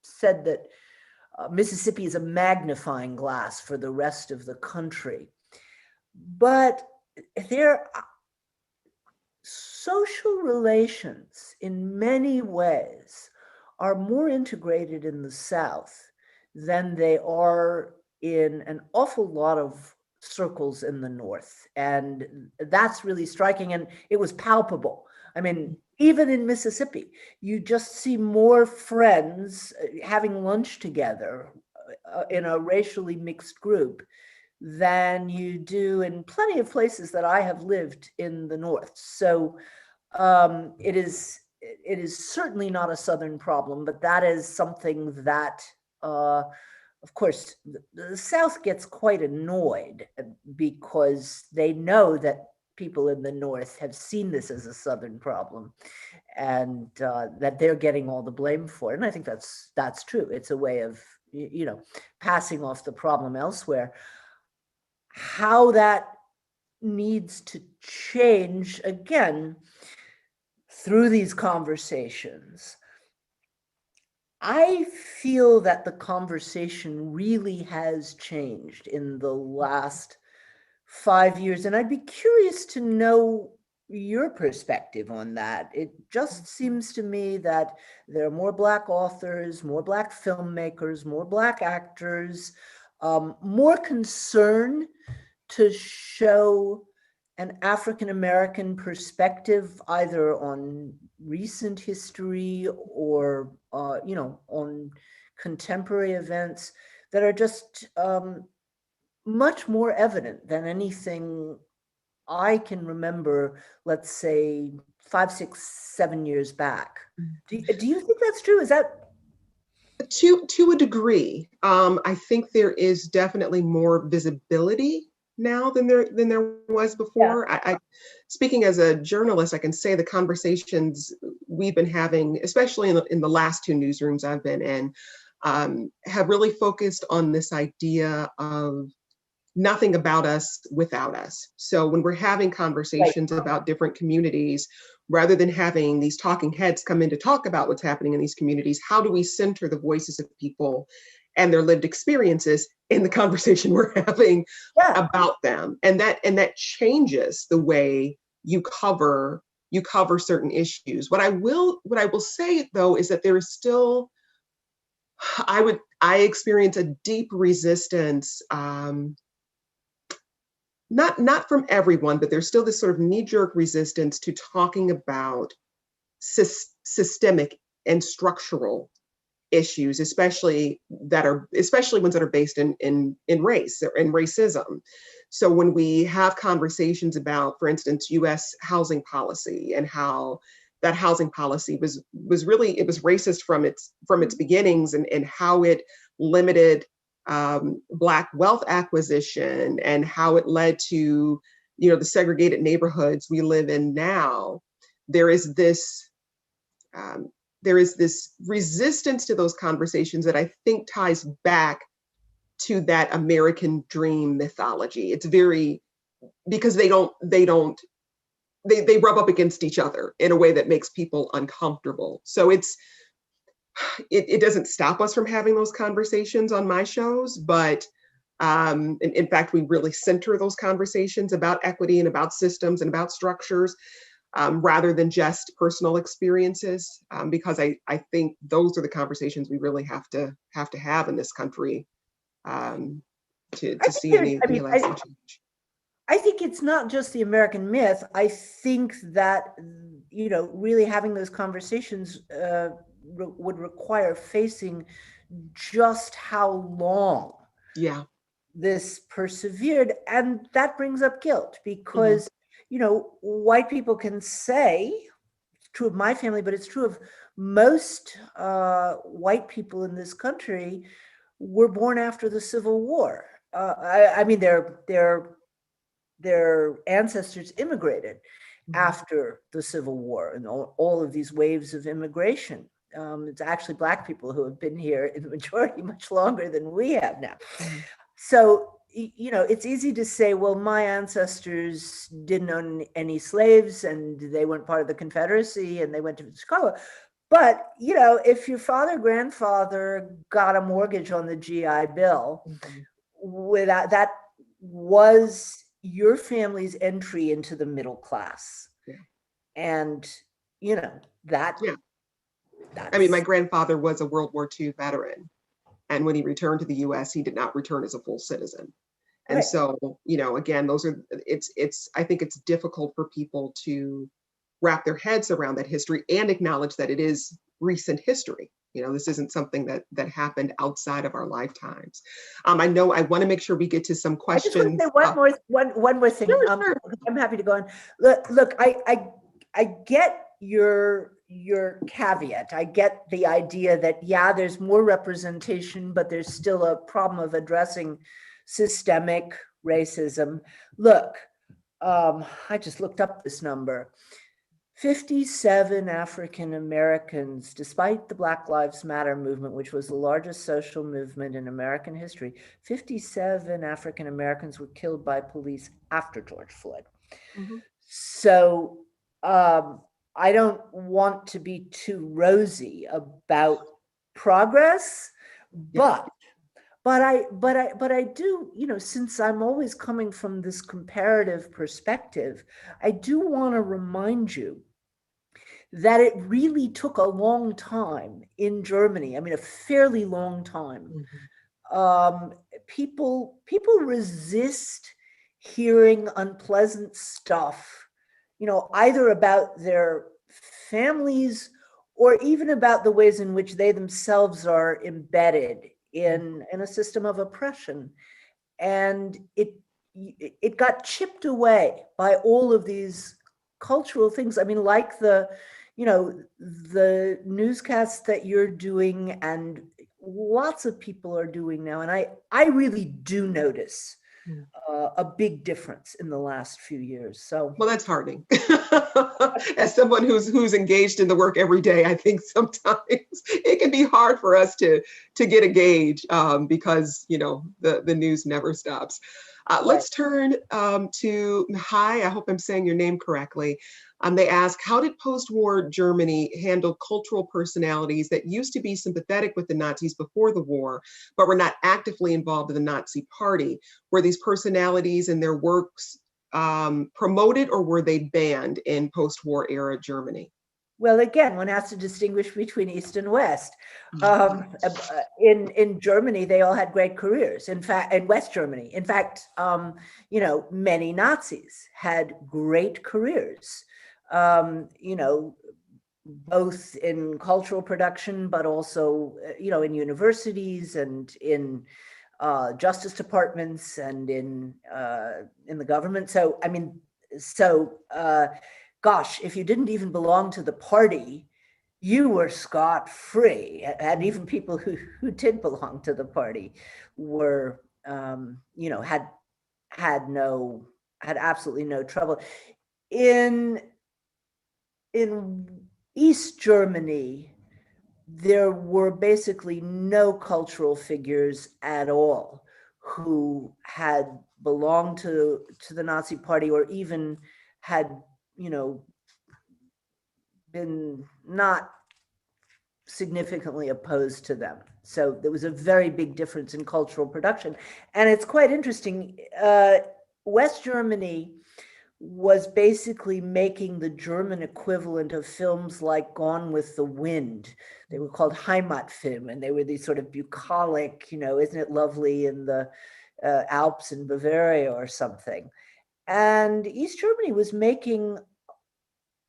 said that Mississippi is a magnifying glass for the rest of the country. But social relations in many ways are more integrated in the South than they are in an awful lot of circles in the North. And that's really striking. And it was palpable. I mean, even in Mississippi, you just see more friends having lunch together in a racially mixed group than you do in plenty of places that I have lived in the North. So it is certainly not a Southern problem, but that is something that, of course, the South gets quite annoyed because they know that people in the North have seen this as a Southern problem, and that they're getting all the blame for it. And I think that's true. It's a way of, passing off the problem elsewhere. How that needs to change, again, through these conversations, I feel that the conversation really has changed in the last 5 years. And I'd be curious to know your perspective on that. It just seems to me that there are more Black authors, more Black filmmakers, more Black actors, more concern to show an African-American perspective, either on recent history or, on contemporary events that are just much more evident than anything I can remember, let's say 5, 6, 7 years back. Do you think that's true? Is that? To a degree, I think there is definitely more visibility now than there was before. Yeah. I speaking as a journalist, I can say the conversations we've been having, especially in the last 2 newsrooms I've been in, have really focused on this idea of nothing about us without us. So when we're having conversations about different communities, rather than having these talking heads come in to talk about what's happening in these communities, how do we center the voices of people and their lived experiences in the conversation we're having about them? And that changes the way you cover certain issues. What I will say though is that there is still, I experience a deep resistance, not from everyone, but there's still this sort of knee-jerk resistance to talking about systemic and structural issues, especially ones that are based in race or in racism. So when we have conversations about, for instance, U.S. housing policy and how that housing policy was racist from its beginnings, and how it limited Black wealth acquisition and how it led to, the segregated neighborhoods we live in now, there is this resistance to those conversations that I think ties back to that American dream mythology. It's because they rub up against each other in a way that makes people uncomfortable. So it doesn't stop us from having those conversations on my shows, but in fact, we really center those conversations about equity and about systems and about structures, rather than just personal experiences, because I think those are the conversations we really have to have in this country to see any lasting change. I think it's not just the American myth. I think that, really having those conversations would require facing just how long this persevered. And that brings up guilt because, white people can say, it's true of my family, but it's true of most white people in this country, were born after the Civil War. I mean, their ancestors immigrated after the Civil War and all of these waves of immigration. It's actually Black people who have been here in the majority much longer than we have now. So, it's easy to say, well, my ancestors didn't own any slaves and they weren't part of the Confederacy and they went to Chicago. But, if your father, grandfather got a mortgage on the GI Bill, without that was your family's entry into the middle class. Yeah. And, that. Yeah. I mean, my grandfather was a World War II veteran. And when he returned to the US, he did not return as a full citizen. And Right. so, again, I think it's difficult for people to wrap their heads around that history and acknowledge that it is recent history. This isn't something that happened outside of our lifetimes. I know I want to make sure we get to some questions. I just want to say one more thing. Sure. I'm happy to go on. Look, I get your caveat. I get the idea that, yeah, there's more representation, but there's still a problem of addressing systemic racism. Look, I just looked up this number. 57 African Americans, despite the Black Lives Matter movement, which was the largest social movement in American history, 57 African Americans were killed by police after George Floyd. Mm-hmm. So I don't want to be too rosy about progress, but I do, since I'm always coming from this comparative perspective, I do want to remind you that it really took a long time in Germany. I mean, a fairly long time. Mm-hmm. People resist hearing unpleasant stuff, either about their families or even about the ways in which they themselves are embedded in a system of oppression. And it got chipped away by all of these cultural things. I mean, like the newscasts that you're doing and lots of people are doing now. And I really do notice a big difference in the last few years. So, well, that's heartening. As someone who's engaged in the work every day, I think sometimes it can be hard for us to get a gauge because the news never stops. Right. Let's turn to Hi. I hope I'm saying your name correctly. They ask, how did post-war Germany handle cultural personalities that used to be sympathetic with the Nazis before the war, but were not actively involved in the Nazi party? Were these personalities and their works promoted, or were they banned in post-war era Germany? Well, again, one has to distinguish between East and West. In Germany, they all had great careers. In fact, in West Germany, in fact, many Nazis had great careers. Both in cultural production, but also, in universities and in justice departments and in the government. So, I mean, gosh, if you didn't even belong to the party, you were scot-free. And even people who did belong to the party were, had absolutely no trouble. In East Germany, there were basically no cultural figures at all who had belonged to the Nazi party or even had, been not significantly opposed to them. So there was a very big difference in cultural production. And it's quite interesting. West Germany was basically making the German equivalent of films like Gone with the Wind. They were called Heimatfilm, and they were these sort of bucolic, isn't it lovely in the Alps in Bavaria or something. And East Germany was making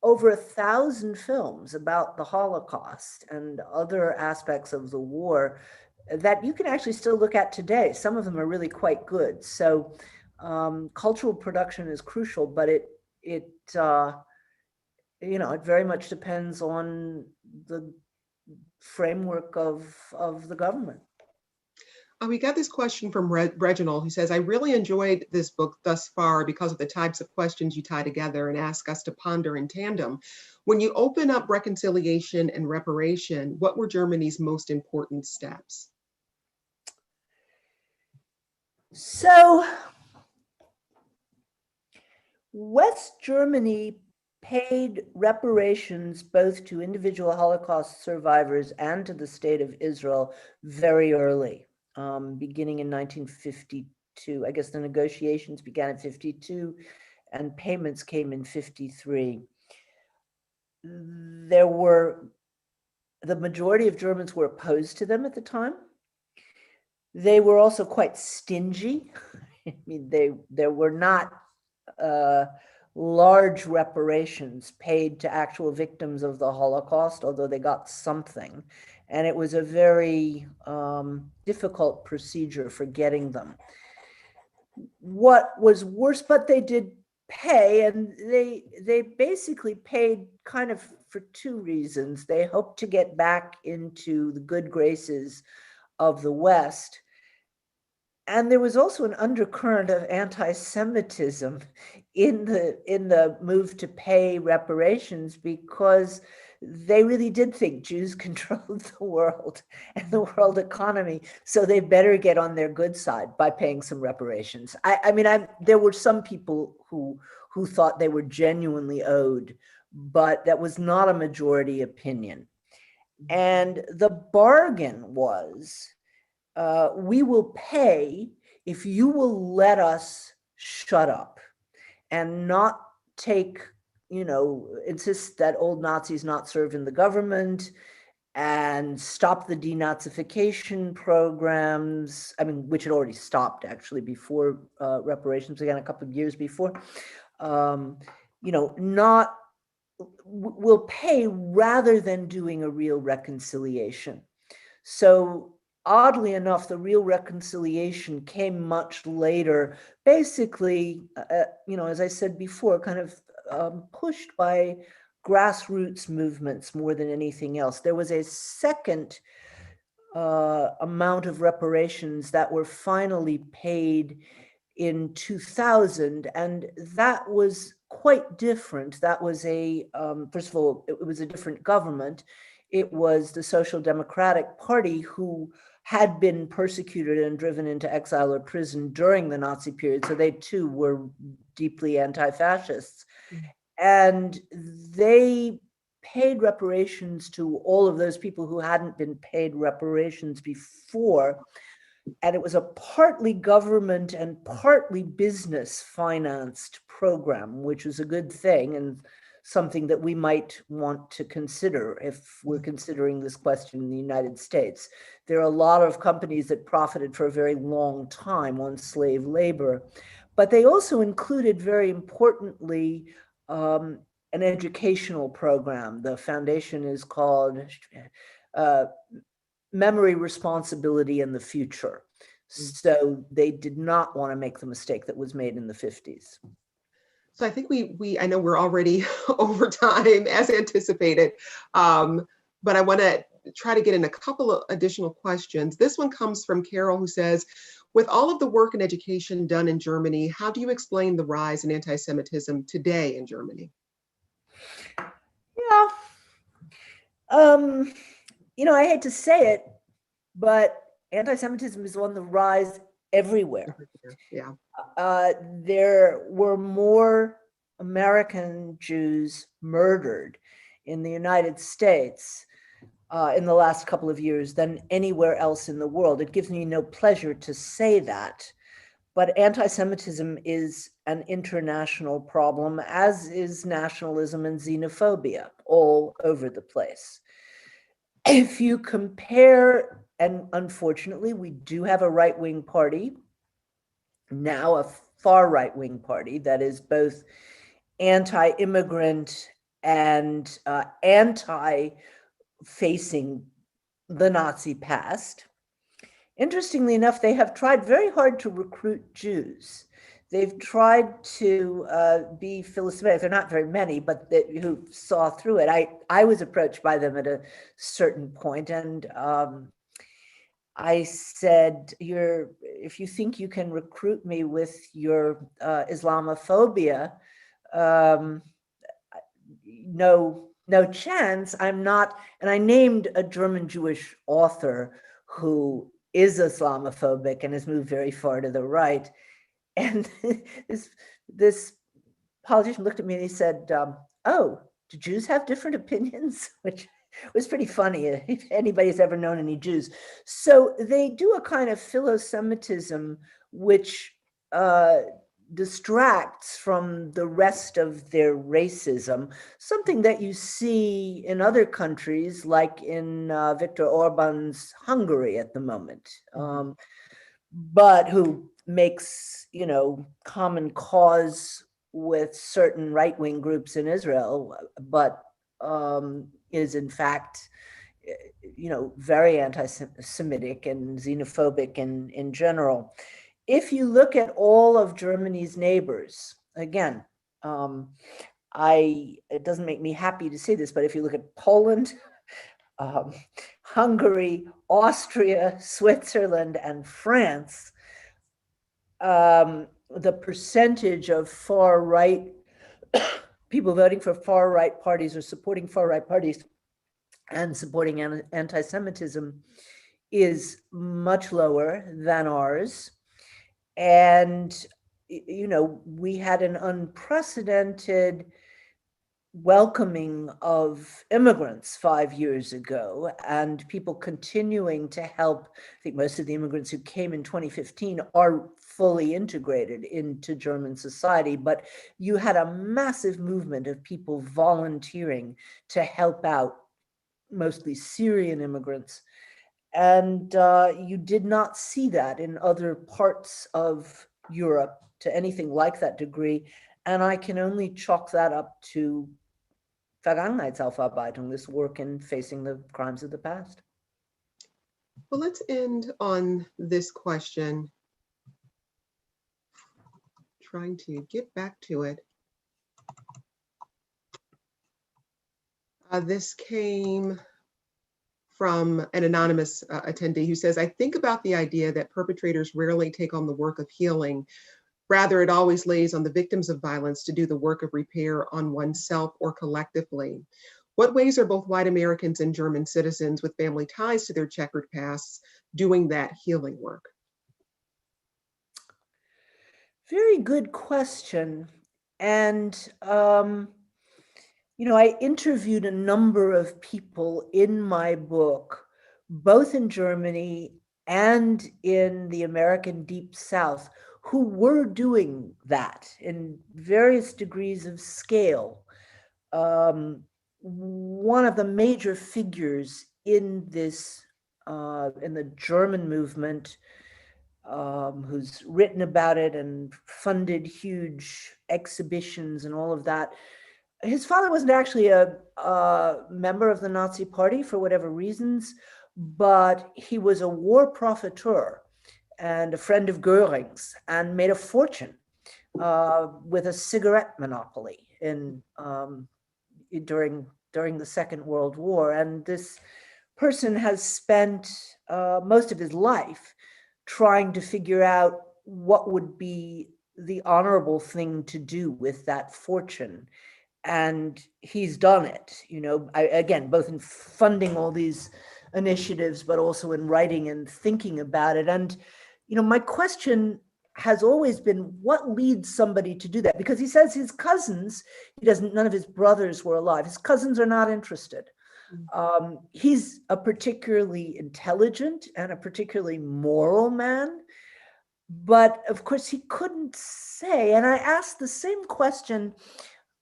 over 1,000 films about the Holocaust and other aspects of the war that you can actually still look at today. Some of them are really quite good. So cultural production is crucial, but it very much depends on the framework of the government. We got this question from Reginald, who says, I really enjoyed this book thus far because of the types of questions you tie together and ask us to ponder in tandem. When you open up reconciliation and reparation, what were Germany's most important steps? So West Germany paid reparations both to individual Holocaust survivors and to the state of Israel very early, beginning in 1952. I guess the negotiations began in 52 and payments came in 53. The majority of Germans were opposed to them at the time. They were also quite stingy. I mean, there were not large reparations paid to actual victims of the Holocaust, although they got something. And it was a very difficult procedure for getting them. What was worse, but they did pay, and they basically paid kind of for two reasons. They hoped to get back into the good graces of the West. And there was also an undercurrent of anti-Semitism in the move to pay reparations, because they really did think Jews controlled the world and the world economy, so they better get on their good side by paying some reparations. There were some people who thought they were genuinely owed, but that was not a majority opinion. And the bargain was, we will pay if you will let us shut up and not insist that old Nazis not serve in the government and stop the denazification programs, which had already stopped actually before reparations began, a couple of years before. We'll pay rather than doing a real reconciliation. So oddly enough, the real reconciliation came much later, basically, as I said before, kind of pushed by grassroots movements more than anything else. There was a second amount of reparations that were finally paid in 2000, and that was quite different. That was first of all, it was a different government. It was the Social Democratic Party, who had been persecuted and driven into exile or prison during the Nazi period. So they too were deeply anti-fascists. And they paid reparations to all of those people who hadn't been paid reparations before. And it was a partly government and partly business financed program, which was a good thing and something that we might want to consider if we're considering this question in the United States. There are a lot of companies that profited for a very long time on slave labor, but they also included, very importantly, an educational program. The foundation is called Memory, Responsibility, and the Future. So they did not want to make the mistake that was made in the 50s. So I think I know we're already over time as anticipated, but I want to try to get in a couple of additional questions. This one comes from Carol, who says, with all of the work and education done in Germany, how do you explain the rise in anti-Semitism today in Germany? Yeah. I hate to say it, but anti-Semitism is on the rise everywhere. Yeah. There were more American Jews murdered in the United States in the last couple of years than anywhere else in the world. It gives me no pleasure to say that, but anti-Semitism is an international problem, as is nationalism and xenophobia all over the place. If you compare, and unfortunately, we do have a right-wing party, now a far right-wing party that is both anti-immigrant and anti-facing the Nazi past. Interestingly enough, they have tried very hard to recruit Jews. They've tried to be Philosopher. They're not very many, but who saw through it. I was approached by them at a certain point, and I said, if you think you can recruit me with your Islamophobia, no chance. I'm not. And I named a German Jewish author who is Islamophobic and has moved very far to the right. And this politician looked at me and he said, oh, do Jews have different opinions? Which was pretty funny if anybody's ever known any Jews. So they do a kind of philo-Semitism which distracts from the rest of their racism, something that you see in other countries, like in Viktor Orban's Hungary at the moment, but who makes, common cause with certain right-wing groups in Israel, but is in fact, very anti-Semitic and xenophobic in general. If you look at all of Germany's neighbors, again, it doesn't make me happy to say this, but if you look at Poland, Hungary, Austria, Switzerland, and France, the percentage of far right people voting for far right parties or supporting far right parties and supporting anti-Semitism is much lower than ours. And, we had an unprecedented welcoming of immigrants 5 years ago, and people continuing to help. I think most of the immigrants who came in 2015 are fully integrated into German society, but you had a massive movement of people volunteering to help out mostly Syrian immigrants. And you did not see that in other parts of Europe to anything like that degree. And I can only chalk that up to Vergangenheitsaufarbeitung, this work in facing the crimes of the past. Well, let's end on this question. Trying to get back to it. This came from an anonymous attendee who says, I think about the idea that perpetrators rarely take on the work of healing. Rather, it always lays on the victims of violence to do the work of repair on oneself or collectively. What ways are both white Americans and German citizens with family ties to their checkered pasts doing that healing work? Very good question. And, I interviewed a number of people in my book, both in Germany and in the American Deep South, who were doing that in various degrees of scale. One of the major figures in this, in the German movement, who's written about it and funded huge exhibitions and all of that. His father wasn't actually a member of the Nazi Party for whatever reasons, but he was a war profiteur and a friend of Goering's and made a fortune with a cigarette monopoly during the Second World War. And this person has spent most of his life trying to figure out what would be the honorable thing to do with that fortune. And he's done it, again, both in funding all these initiatives, but also in writing and thinking about it. And, my question has always been, what leads somebody to do that? Because he says his cousins, none of his brothers were alive. His cousins are not interested. He's a particularly intelligent and a particularly moral man, but of course he couldn't say. And I asked the same question.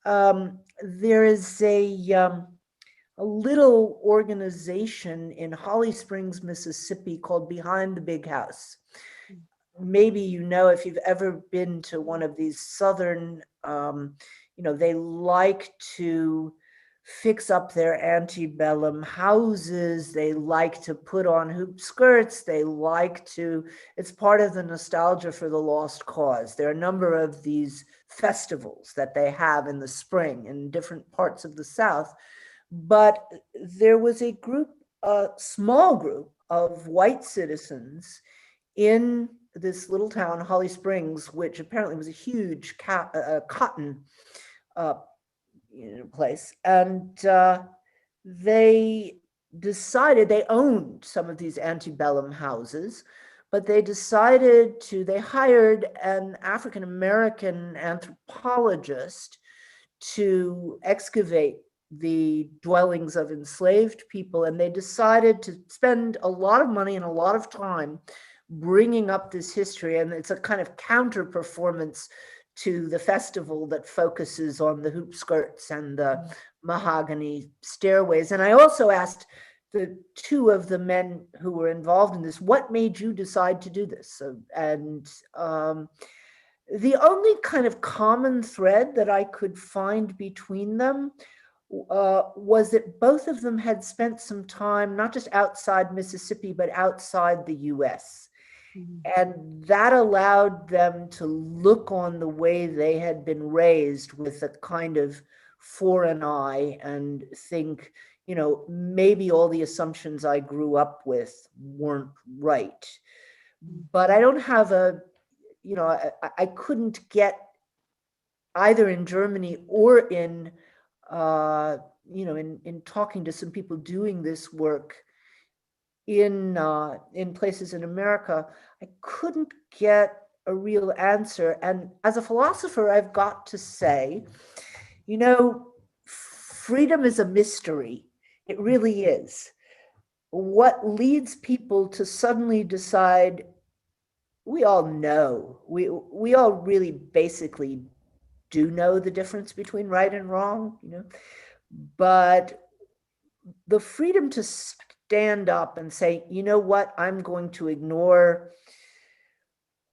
There is a little organization in Holly Springs, Mississippi called Behind the Big House. Maybe if you've ever been to one of these southern, they like to fix up their antebellum houses. They like to put on hoop skirts. It's part of the nostalgia for the lost cause. There are a number of these festivals that they have in the spring in different parts of the South. But there was a small group of white citizens in this little town, Holly Springs, which apparently was a huge cotton place. And they decided, they owned some of these antebellum houses, but they hired an African-American anthropologist to excavate the dwellings of enslaved people. And they decided to spend a lot of money and a lot of time bringing up this history. And it's a kind of counter performance to the festival that focuses on the hoop skirts and the mahogany stairways. And I also asked the two of the men who were involved in this, what made you decide to do this? And the only kind of common thread that I could find between them was that both of them had spent some time, not just outside Mississippi, but outside the US. And that allowed them to look on the way they had been raised with a kind of foreign eye and think, maybe all the assumptions I grew up with weren't right. But I don't have I couldn't get either in Germany or in talking to some people doing this work in places in America, I couldn't get a real answer. And as a philosopher, I've got to say, freedom is a mystery. It really is. What leads people to suddenly decide, we all know, we all really basically do know the difference between right and wrong, but the freedom to stand up and say, you know what, I'm going to ignore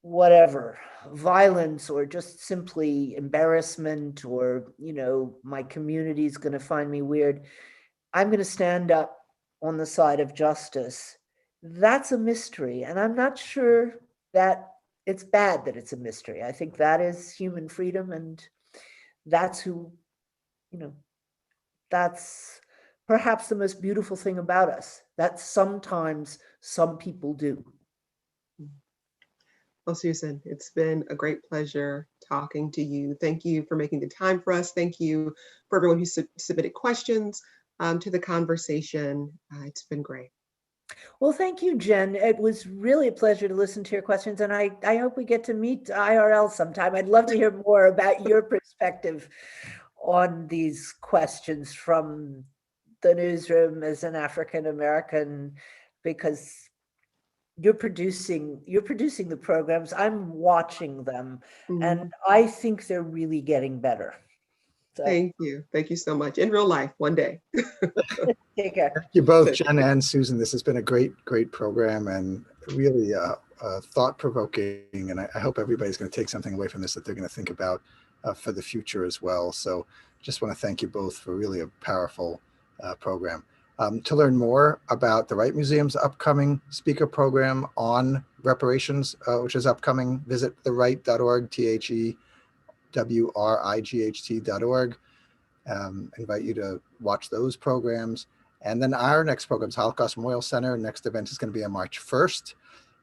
whatever, violence or just simply embarrassment, or, my community is going to find me weird. I'm going to stand up on the side of justice. That's a mystery. And I'm not sure that it's bad that it's a mystery. I think that is human freedom. And that's that's perhaps the most beautiful thing about us, that sometimes some people do. Well, Susan, it's been a great pleasure talking to you. Thank you for making the time for us. Thank you for everyone who submitted questions to the conversation. It's been great. Well, thank you, Jen. It was really a pleasure to listen to your questions, and I hope we get to meet IRL sometime. I'd love to hear more about your perspective on these questions from the newsroom as an African American, because you're producing the programs. I'm watching them, and I think they're really getting better. So, thank you so much. In real life, one day. Take care. Thank you both, Jen and Susan. This has been a great program, and really thought-provoking. And I hope everybody's going to take something away from this that they're going to think about for the future as well. So just want to thank you both for really a powerful program. To learn more about the Wright Museum's upcoming speaker program on reparations, which is upcoming, visit thewright.org, THEWRIGHT.org. Invite you to watch those programs. And then our next program is Holocaust Memorial Center. Next event is going to be on March 1st.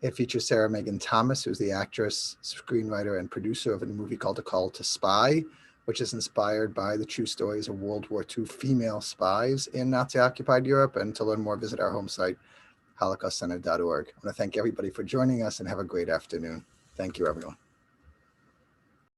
It features Sarah Megan Thomas, who's the actress, screenwriter, and producer of a movie called A Call to Spy, which is inspired by the true stories of World War II female spies in Nazi-occupied Europe. And to learn more, visit our home site, holocaustcenter.org. I want to thank everybody for joining us, and have a great afternoon. Thank you, everyone.